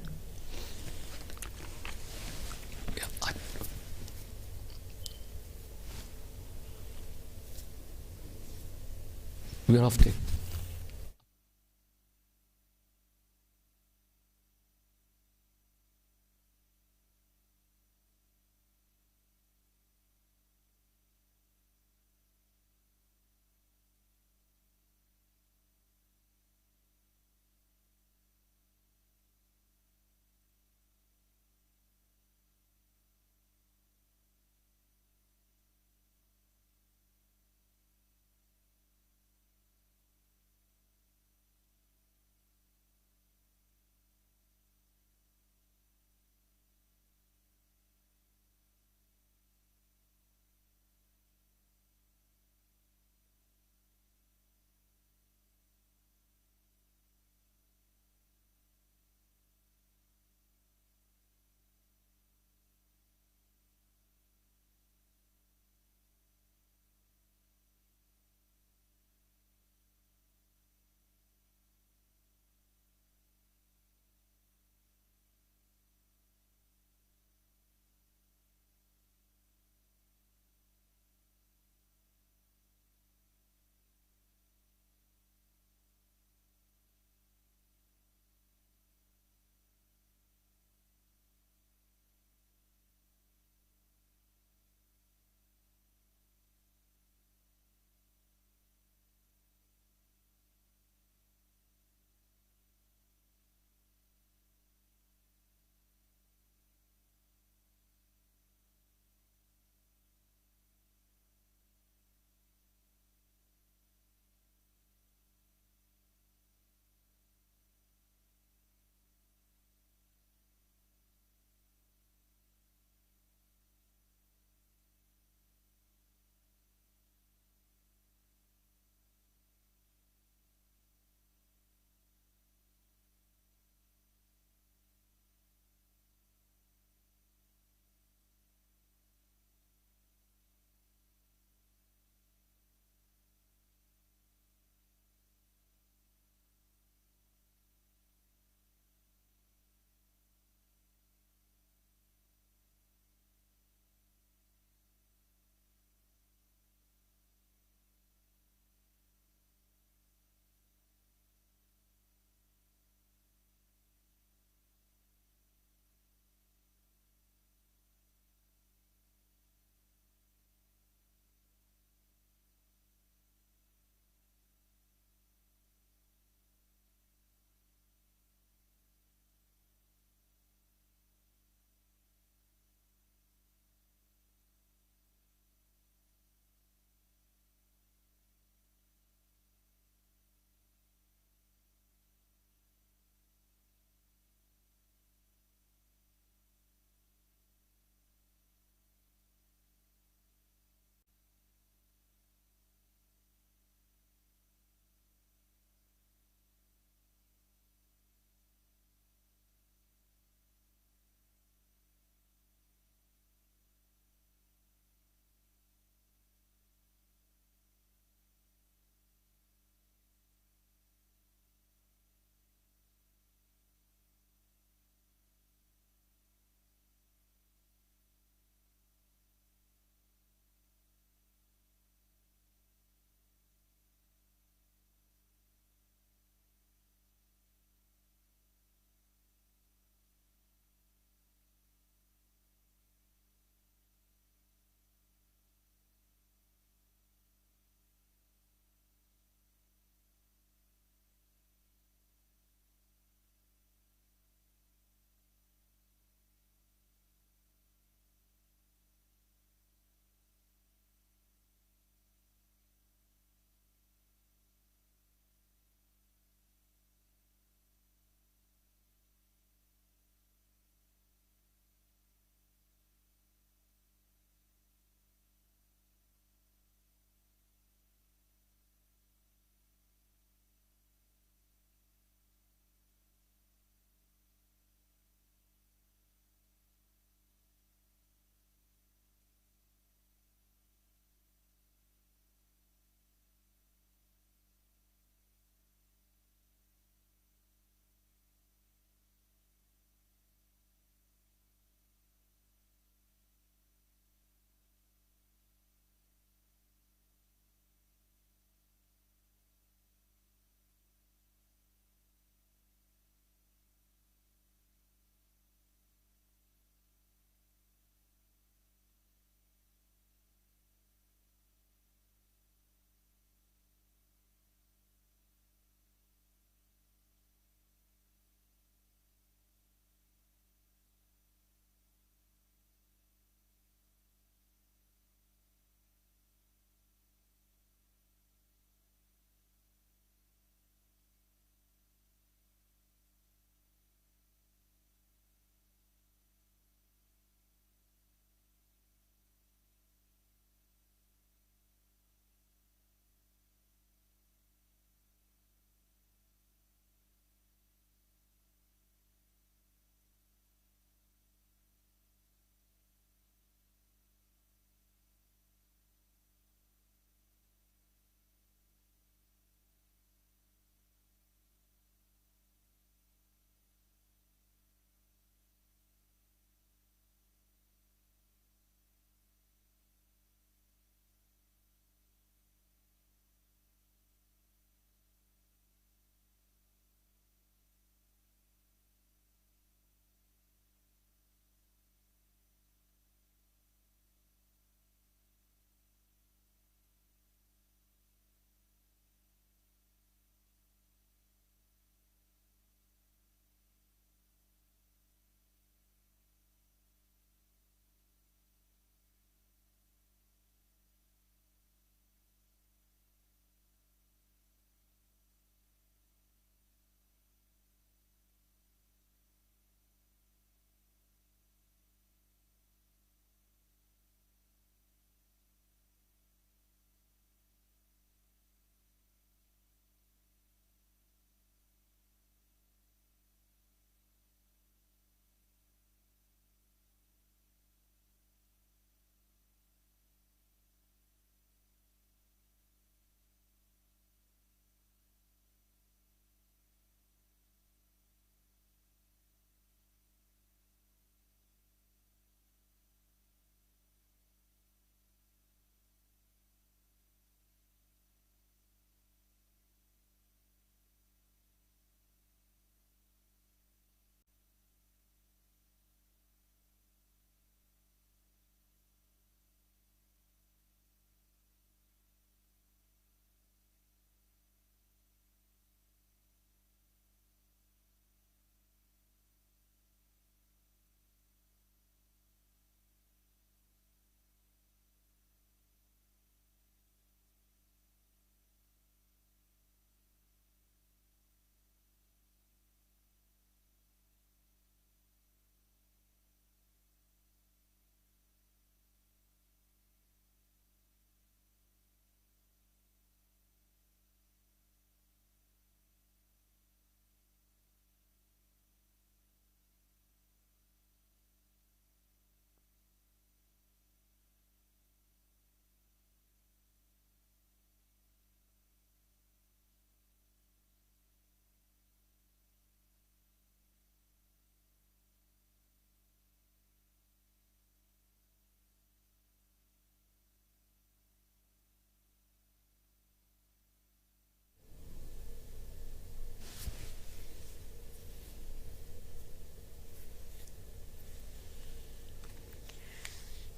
We are off tape.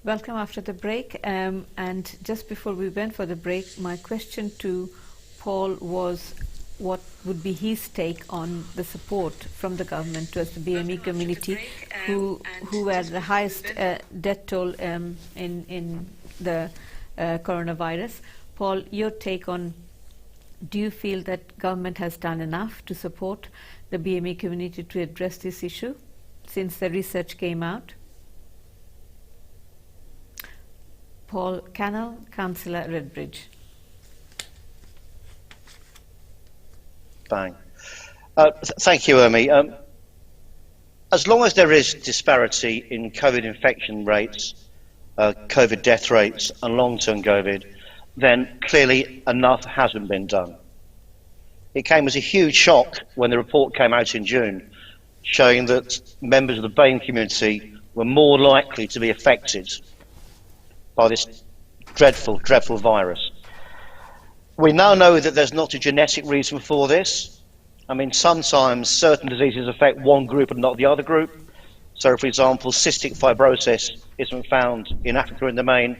Welcome after the break. And just before we went for the break, my question to Paul was what would be his take on the support from the government towards the BME community, who were the highest death toll in the coronavirus. Paul, your take on, do you feel that government has done enough to support the BME community to address this issue since the research came out? Paul Canal, Councillor, Redbridge. Bang. Thank you, Urmee. As long as there is disparity in COVID infection rates, COVID death rates and long-term COVID, then clearly enough hasn't been done. It came as a huge shock when the report came out in June, showing that members of the BAME community were more likely to be affected by this dreadful, dreadful virus. We now know that there's not a genetic reason for this. I mean, sometimes certain diseases affect one group and not the other group. So, for example, cystic fibrosis isn't found in Africa in the main,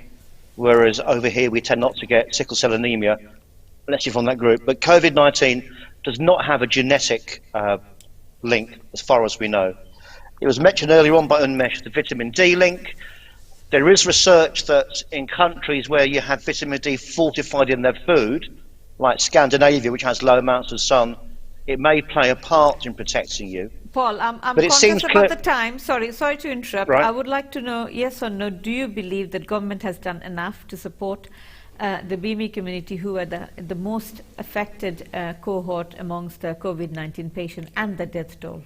whereas over here we tend not to get sickle cell anemia, unless you're from that group. But COVID-19 does not have a genetic link, as far as we know. It was mentioned earlier on by Unmesh, the vitamin D link. There is research that in countries where you have vitamin D fortified in their food, like Scandinavia, which has low amounts of sun, it may play a part in protecting you. Paul, I'm conscious about the time. Sorry to interrupt. Right. I would like to know, yes or no, do you believe that government has done enough to support the BME community, who are the most affected cohort amongst the COVID-19 patients and the death toll?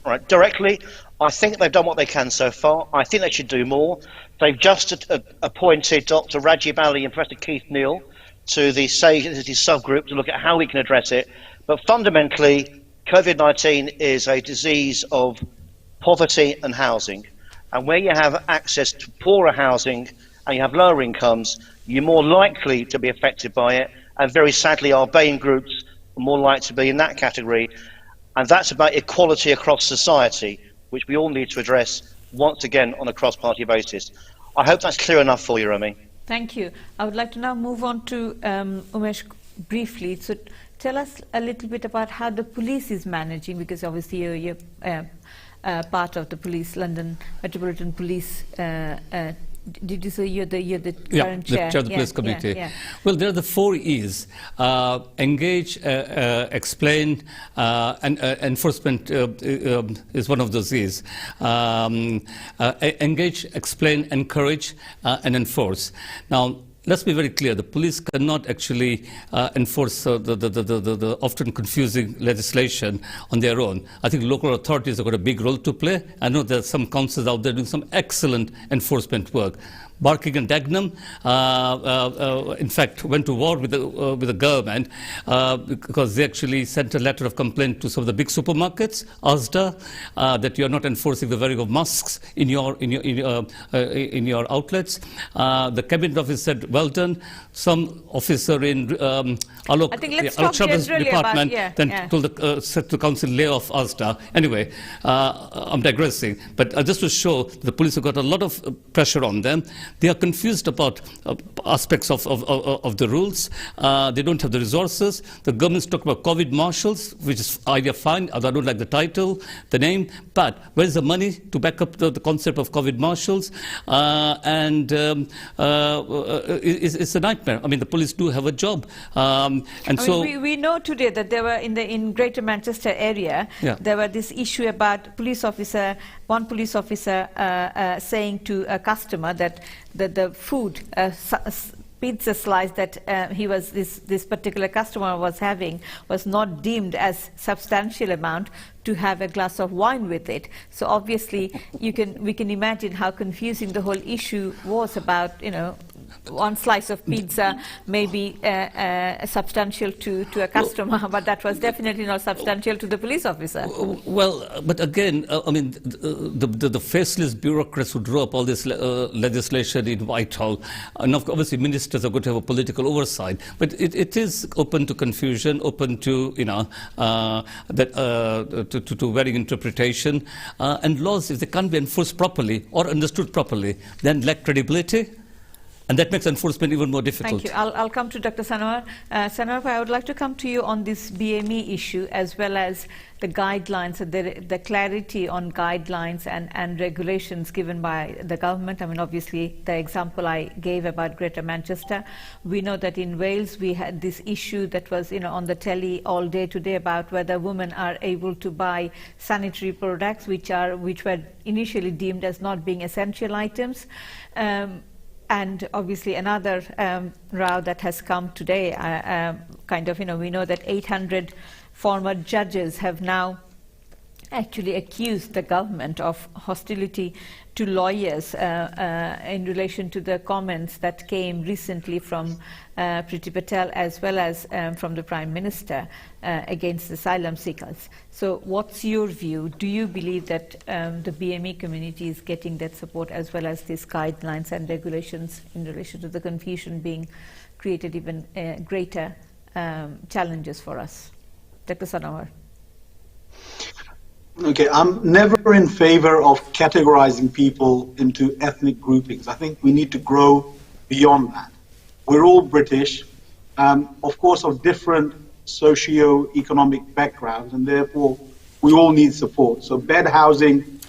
Right, directly, I think they've done what they can so far. I think they should do more. They've just appointed Dr. Rajib Ali and Professor Keith Neal to the SAGE subgroup to look at how we can address it. But fundamentally, COVID-19 is a disease of poverty and housing. And where you have access to poorer housing and you have lower incomes, you're more likely to be affected by it. And very sadly, our BAME groups are more likely to be in that category. And that's about equality across society, which we all need to address once again on a cross-party basis. I hope that's clear enough for you, Urmee. Thank you. I would like to now move on to Umesh briefly. So tell us a little bit about how the police is managing, because obviously you're part of the police, London Metropolitan Police. Did you say you're the current chair? The chair of the police committee. Yeah. Well, there are the 4 E's: engage, explain, and enforcement is one of those E's. Engage, explain, encourage, and enforce. Now, let's be very clear, the police cannot actually enforce the often confusing legislation on their own. I think local authorities have got a big role to play. I know there are some councils out there doing some excellent enforcement work. Barking and Dagenham, in fact, went to war with the government because they actually sent a letter of complaint to some of the big supermarkets, Asda, that you are not enforcing the wearing of masks in your outlets. The cabinet office said, "Well done." Some officer in Alapcharita's department said to council, "Lay off Asda." Anyway, I'm digressing, but just to show the police have got a lot of pressure on them. They are confused about aspects of the rules. They don't have the resources. The government's talking about COVID marshals, which is idea fine. I don't like the title, the name, but where's the money to back up the concept of COVID marshals? It's a nightmare. I mean, the police do have a job, we know today that there were in Greater Manchester area, there were this issue about one police officer saying to a customer that the food, pizza slice that this particular customer was having was not deemed as substantial amount to have a glass of wine with it. So obviously we can imagine how confusing the whole issue was about, one slice of pizza may be substantial to a customer, but that was definitely not substantial to the police officer. Well, but again, I mean, the faceless bureaucrats who draw up all this legislation in Whitehall, and obviously ministers are going to have a political oversight, but it is open to confusion, open to, you know, to varying interpretation, and laws, if they can't be enforced properly or understood properly, then lack credibility. And that makes enforcement even more difficult. Thank you. I'll come to Dr. Sanawar. Sanawar, I would like to come to you on this BME issue as well as the guidelines, the clarity on guidelines and regulations given by the government. I mean, obviously, the example I gave about Greater Manchester, we know that in Wales we had this issue that was, you know, on the telly all day today about whether women are able to buy sanitary products which were initially deemed as not being essential items. And obviously another row that has come today, kind of, you know, we know that 800 former judges have now actually accused the government of hostility to lawyers in relation to the comments that came recently from Priti Patel as well as from the Prime Minister against asylum seekers. So what's your view? Do you believe that the BME community is getting that support as well as these guidelines and regulations in relation to the confusion being created even greater challenges for us? Dr. Sanawar. Okay, I'm never in favor of categorizing people into ethnic groupings. I think we need to grow beyond that. We're all British, of course, of different socio-economic backgrounds, and therefore we all need support. So bed housing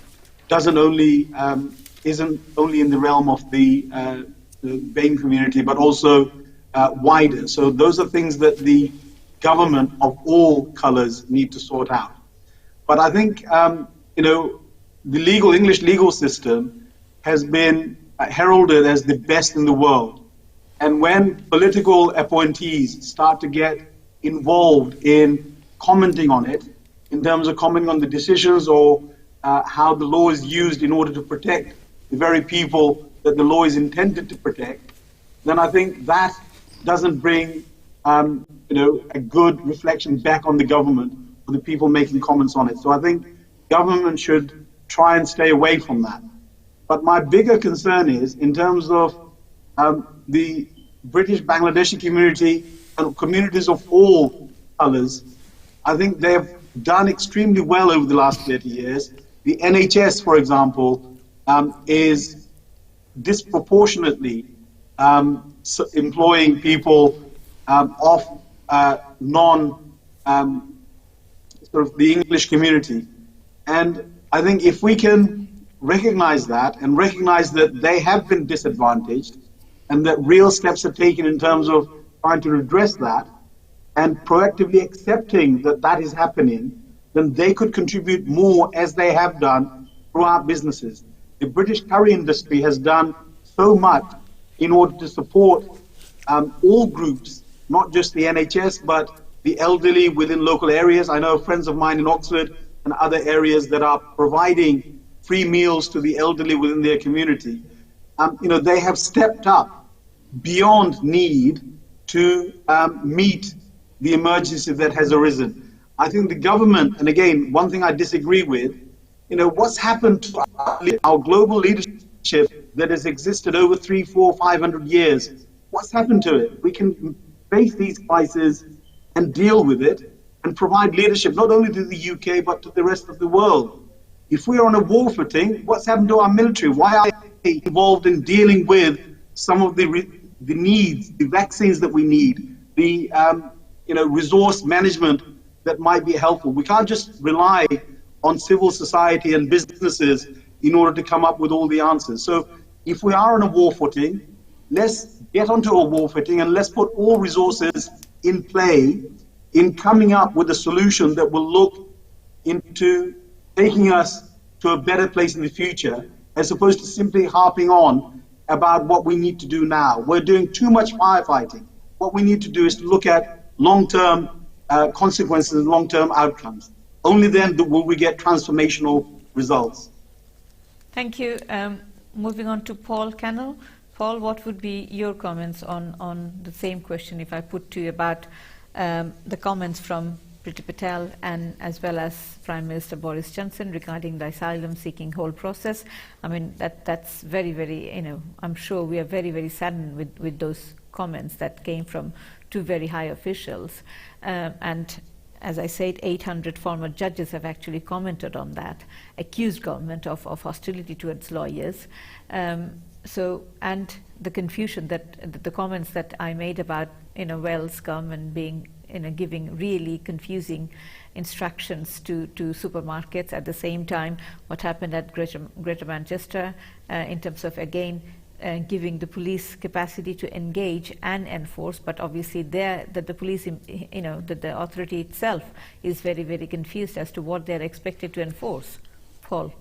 isn't only in the realm of the BAME community, but also wider. So those are things that the government of all colors need to sort out. But I think, you know, the English legal system has been heralded as the best in the world. And when political appointees start to get involved in commenting on it, in terms of commenting on the decisions or how the law is used in order to protect the very people that the law is intended to protect, then I think that doesn't bring, you know, a good reflection back on the government or the people making comments on it. So I think government should try and stay away from that. But my bigger concern is in terms of the British Bangladeshi community and communities of all colors. I think they've done extremely well over the last 30 years. The NHS, for example, is disproportionately employing people of sort of the English community. And I think if we can recognize that and recognize that they have been disadvantaged and that real steps are taken in terms of trying to redress that and proactively accepting that that is happening, then they could contribute more as they have done through our businesses. The British curry industry has done so much in order to support all groups, not just the NHS, but the elderly within local areas. I know friends of mine in Oxford and other areas that are providing free meals to the elderly within their community. You know, they have stepped up beyond need to meet the emergency that has arisen. I think the government, and again, one thing I disagree with, you know, what's happened to our global leadership that has existed over 300, 400, 500 years? What's happened to it? We can face these crises and deal with it and provide leadership not only to the UK but to the rest of the world. If we are on a war footing, what's happened to our military? Why are they involved in dealing with some of the needs, the vaccines that we need, the you know, resource management that might be helpful? We can't just rely on civil society and businesses in order to come up with all the answers. So if we are on a war footing, let's get onto a war footing and let's put all resources in play in coming up with a solution that will look into taking us to a better place in the future, as opposed to simply harping on about what we need to do now. We're doing too much firefighting. What we need to do is to look at long-term consequences and long-term outcomes. Only then will we get transformational results. Thank you. Moving on to Paul Canal. Paul, what would be your comments on the same question if I put to you about the comments from Priti Patel and as well as Prime Minister Boris Johnson regarding the asylum-seeking whole process? I mean, that's very, very, I'm sure we are very, very saddened with those comments that came from two very high officials. And as I said, 800 former judges have actually commented on that, accused government of hostility towards lawyers. And the confusion that the comments that I made about Wales government being giving really confusing instructions to supermarkets at the same time what happened at Greater Manchester in terms of again giving the police capacity to engage and enforce, but obviously that the police, that the authority itself is very, very confused as to what they're expected to enforce. Paul.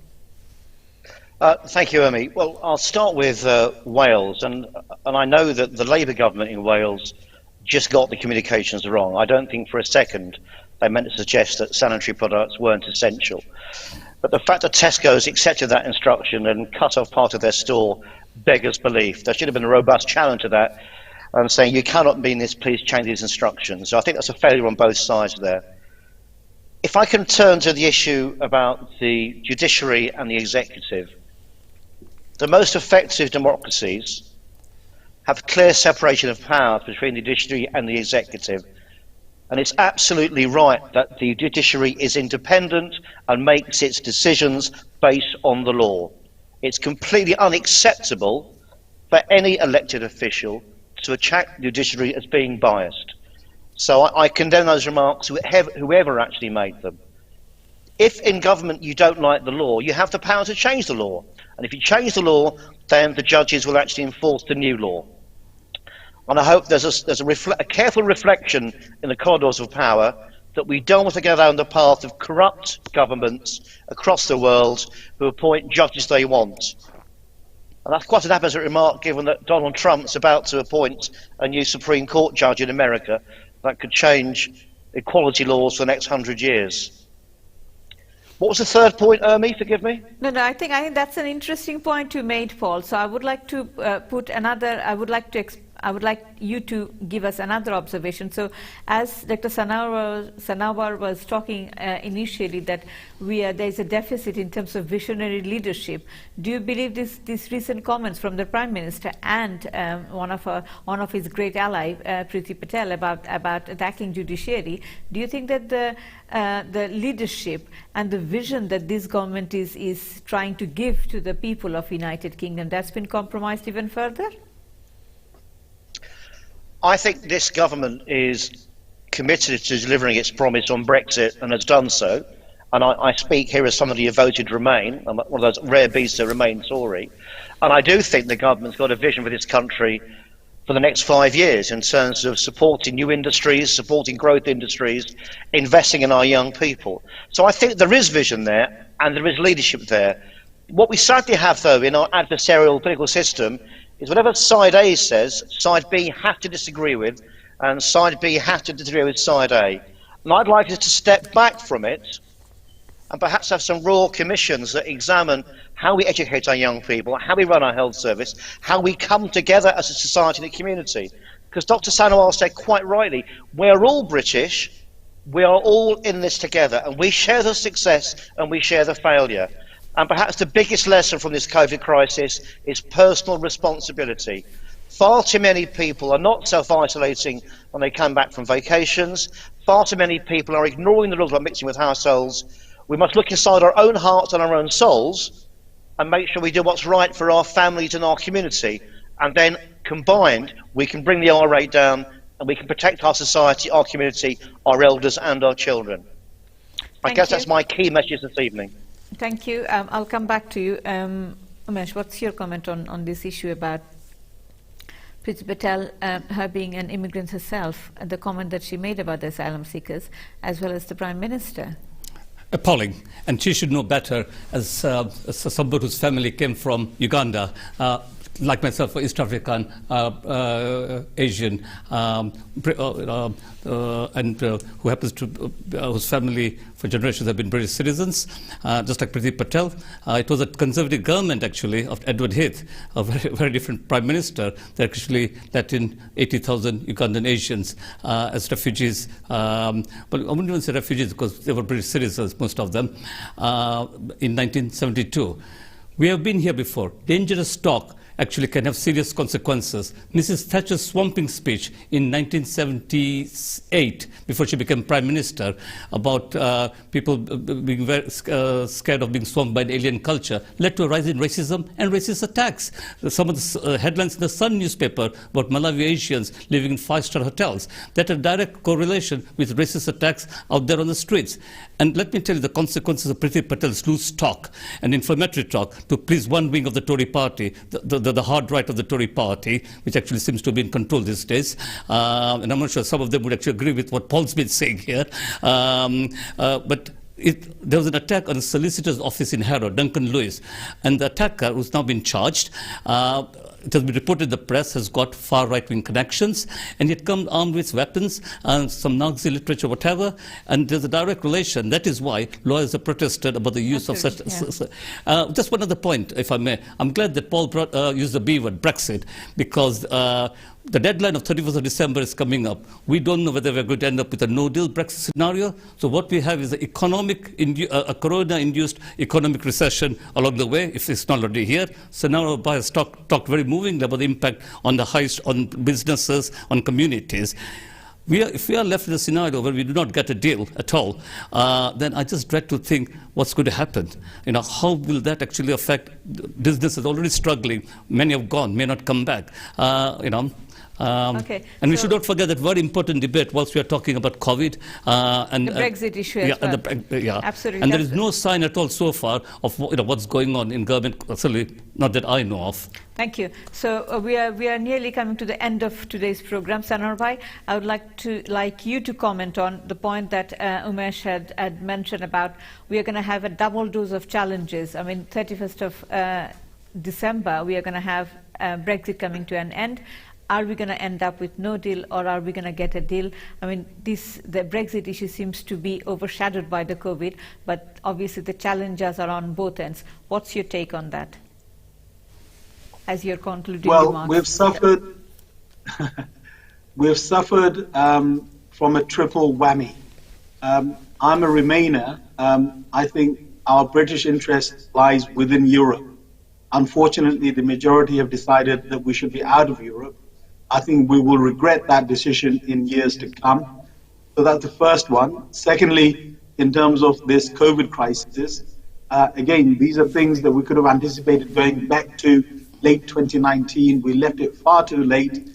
Thank you, Urmee. Well, I'll start with Wales, and I know that the Labour government in Wales just got the communications wrong. I don't think for a second they meant to suggest that sanitary products weren't essential. But the fact that Tesco's accepted that instruction and cut off part of their store beggars belief. There should have been a robust challenge to that, saying you cannot mean this, please change these instructions. So I think that's a failure on both sides there. If I can turn to the issue about the judiciary and the executive, the most effective democracies have clear separation of powers between the judiciary and the executive. And it's absolutely right that the judiciary is independent and makes its decisions based on the law. It's completely unacceptable for any elected official to attack the judiciary as being biased. So I condemn those remarks, whoever actually made them. If in government you don't like the law, you have the power to change the law. And if you change the law, then the judges will actually enforce the new law. And I hope there's a careful reflection in the corridors of power that we don't want to go down the path of corrupt governments across the world who appoint judges they want. And that's quite an opposite remark, given that Donald Trump's about to appoint a new Supreme Court judge in America that could change equality laws for the next 100 years. What was the third point, Urmee? Forgive me. No, I think that's an interesting point you made, Paul. So I would like to I would like you to give us another observation. So as Dr. Sanawar was talking initially that there is a deficit in terms of visionary leadership, do you believe these recent comments from the Prime Minister and one of his great ally, Priti Patel, about attacking judiciary, do you think that the leadership and the vision that this government is trying to give to the people of United Kingdom, that's been compromised even further? I think this government is committed to delivering its promise on Brexit and has done so. And I speak here as somebody who voted Remain. I'm one of those rare beasts that remain Tory. And I do think the government's got a vision for this country for the next 5 years in terms of supporting new industries, supporting growth industries, investing in our young people. So I think there is vision there and there is leadership there. What we sadly have, though, in our adversarial political system is whatever side A says, side B have to disagree with, and side B have to disagree with side A. And I'd like us to step back from it and perhaps have some royal commissions that examine how we educate our young people, how we run our health service, how we come together as a society and a community. Because Dr. Sanawar said quite rightly, we're all British, we are all in this together, and we share the success and we share the failure. And perhaps the biggest lesson from this COVID crisis is personal responsibility. Far too many people are not self-isolating when they come back from vacations. Far too many people are ignoring the rules about mixing with households. We must look inside our own hearts and our own souls and make sure we do what's right for our families and our community. And then, combined, we can bring the R rate down and we can protect our society, our community, our elders and our children. I guess that's my key message this evening. Thank you. I'll come back to you. Unmesh, what's your comment on this issue about Priti Patel, her being an immigrant herself, the comment that she made about the asylum seekers, as well as the Prime Minister? Appalling. And she should know better as somebody whose family came from Uganda. like myself, East African, Asian, and who happens to, whose family for generations have been British citizens, just like Priti Patel. It was a conservative government, actually, of Edward Heath, a very different prime minister, that actually let in 80,000 Ugandan Asians as refugees. But I wouldn't even say refugees because they were British citizens, most of them, in 1972. We have been here before. Dangerous talk actually can have serious consequences. Mrs. Thatcher's swamping speech in 1978, before she became Prime Minister, about people being very scared of being swamped by an alien culture, led to a rise in racism and racist attacks. Some of the headlines in the Sun newspaper about Malawi Asians living in five-star hotels, that had a direct correlation with racist attacks out there on the streets. And let me tell you the consequences of Priti Patel's loose talk and inflammatory talk to please one wing of the Tory party, the hard right of the Tory party, which actually seems to be in control these days. And I'm not sure some of them would actually agree with what Paul's been saying here. But there was an attack on a solicitor's office in Harrow, Duncan Lewis, and the attacker, who's now been charged, it has been reported in the press, has got far right-wing connections, and he had come armed with weapons and some Nazi literature, whatever, and there's a direct relation. That is why lawyers have protested about the use of such. Yeah. Just one other point, if I may. I'm glad that Paul used the B word, Brexit, because the deadline of 31st of December is coming up. We don't know whether we're going to end up with a no-deal Brexit scenario. So what we have is a corona-induced economic recession along the way, if it's not already here. Sanawar has talked very movingly about the impact on on businesses, on communities. If we are left in a scenario where we do not get a deal at all, then I just dread to think what's going to happen. How will that actually affect businesses already struggling? Many have gone, may not come back. Okay, and we should not forget that very important debate whilst we are talking about COVID and the Brexit issue as well. Absolutely. And there is no sign at all so far of what's going on in government, certainly not that I know of. Thank you. So we are nearly coming to the end of today's program. Sanawar bhai, I would like you to comment on the point that Unmesh had mentioned about we are going to have a double dose of challenges. I mean, 31st of December, we are going to have Brexit coming to an end. Are we going to end up with no deal, or are we going to get a deal? I mean, the Brexit issue seems to be overshadowed by the COVID, but obviously the challenges are on both ends. What's your take on that as your concluding remarks? Well, we've suffered from a triple whammy. I'm a Remainer. I think our British interest lies within Europe. Unfortunately, the majority have decided that we should be out of Europe. I think we will regret that decision in years to come. So that's the first one. Secondly, in terms of this COVID crisis, again, these are things that we could have anticipated going back to late 2019. We left it far too late.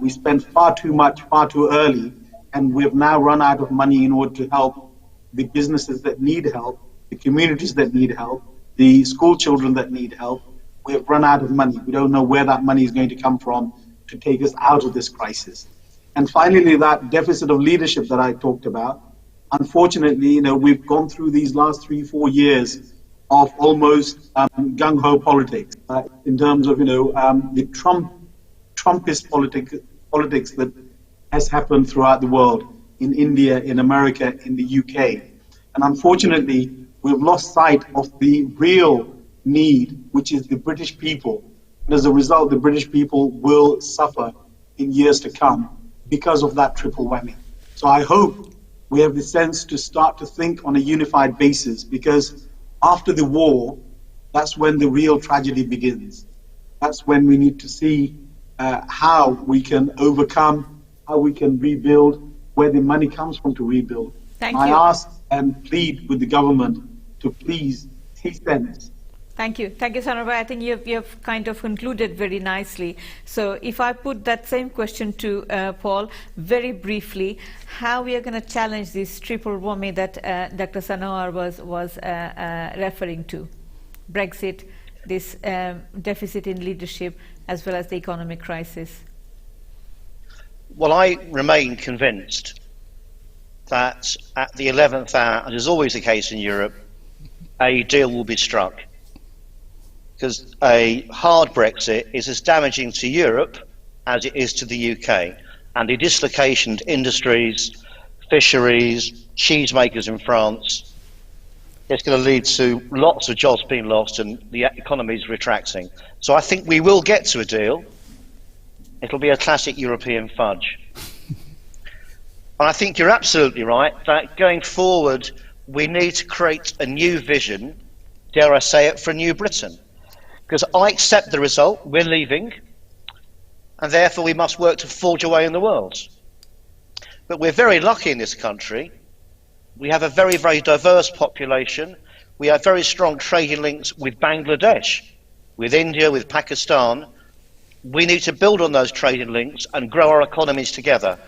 We spent far too much, far too early, and we have now run out of money in order to help the businesses that need help, the communities that need help, the school children that need help. We have run out of money. We don't know where that money is going to come from to take us out of this crisis. And finally, that deficit of leadership that I talked about. Unfortunately, we've gone through these last 3-4 years of almost gung-ho politics in terms of, the Trumpist politics that has happened throughout the world, in India, in America, in the UK. And unfortunately, we've lost sight of the real need, which is the British people. And as a result, the British people will suffer in years to come because of that triple whammy. So I hope we have the sense to start to think on a unified basis, because after the war, that's when the real tragedy begins. That's when we need to see how we can overcome, how we can rebuild, where the money comes from to rebuild. I ask and plead with the government to please take sense. Thank you. Thank you, Sanawar. I think you have kind of concluded very nicely. So if I put that same question to Paul, very briefly, how we are going to challenge this triple whammy that Dr. Sanawar was referring to? Brexit, this deficit in leadership, as well as the economic crisis. Well, I remain convinced that at the 11th hour, and is always the case in Europe, a deal will be struck. because a hard Brexit is as damaging to Europe as it is to the UK. And the dislocation to industries, fisheries, cheesemakers in France, it's going to lead to lots of jobs being lost and the economy is retracting. So I think we will get to a deal. It'll be a classic European fudge. And I think you're absolutely right that going forward, we need to create a new vision, dare I say it, for a new Britain. Because I accept the result, we're leaving, and therefore we must work to forge a way in the world. But we're very lucky in this country. We have a very, very diverse population. We have very strong trading links with Bangladesh, with India, with Pakistan. We need to build on those trading links and grow our economies together.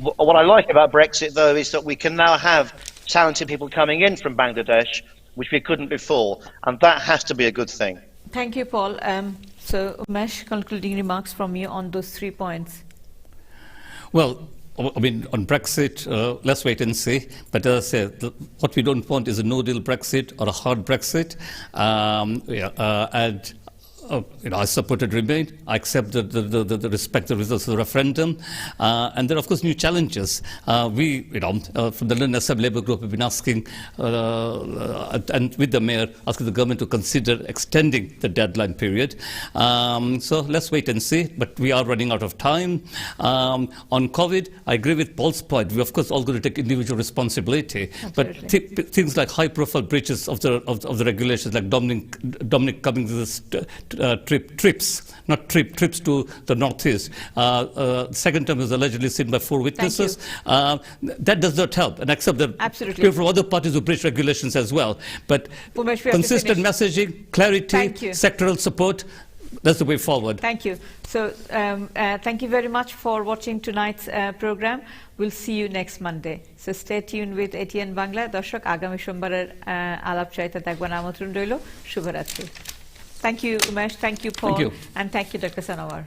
What I like about Brexit, though, is that we can now have talented people coming in from Bangladesh, which we couldn't before, and that has to be a good thing. Thank you, Paul. So, Umesh, concluding remarks from you on those 3 points. Well, I mean, on Brexit, let's wait and see. But as I said, what we don't want is a no-deal Brexit or a hard Brexit. I supported Remain. I accept the respect the results of the referendum, and there are of course new challenges. We, from the London Assembly Labour Group, have been asking, and with the Mayor, asking the government to consider extending the deadline period. So let's wait and see. But we are running out of time. On COVID, I agree with Paul's point. We of course all going to take individual responsibility. Absolutely. But things like high-profile breaches of the regulations, like Dominic Cummings' trips to the northeast. Second time was allegedly seen by 4 witnesses. That does not help, and accept that people from other parties who breach regulations as well. But Umesh, consistent messaging, clarity, sectoral support, that's the way forward. Thank you. So thank you very much for watching tonight's program. We'll see you next Monday. So stay tuned with ATN Bangla. দর্শক আগামী সোমবারের আলাপচারিতা দেখবার আমন্ত্রণ রইল। শুভরাত্রি। Thank you, Umesh. Thank you, Paul. Thank you. And thank you, Dr. Sanawar.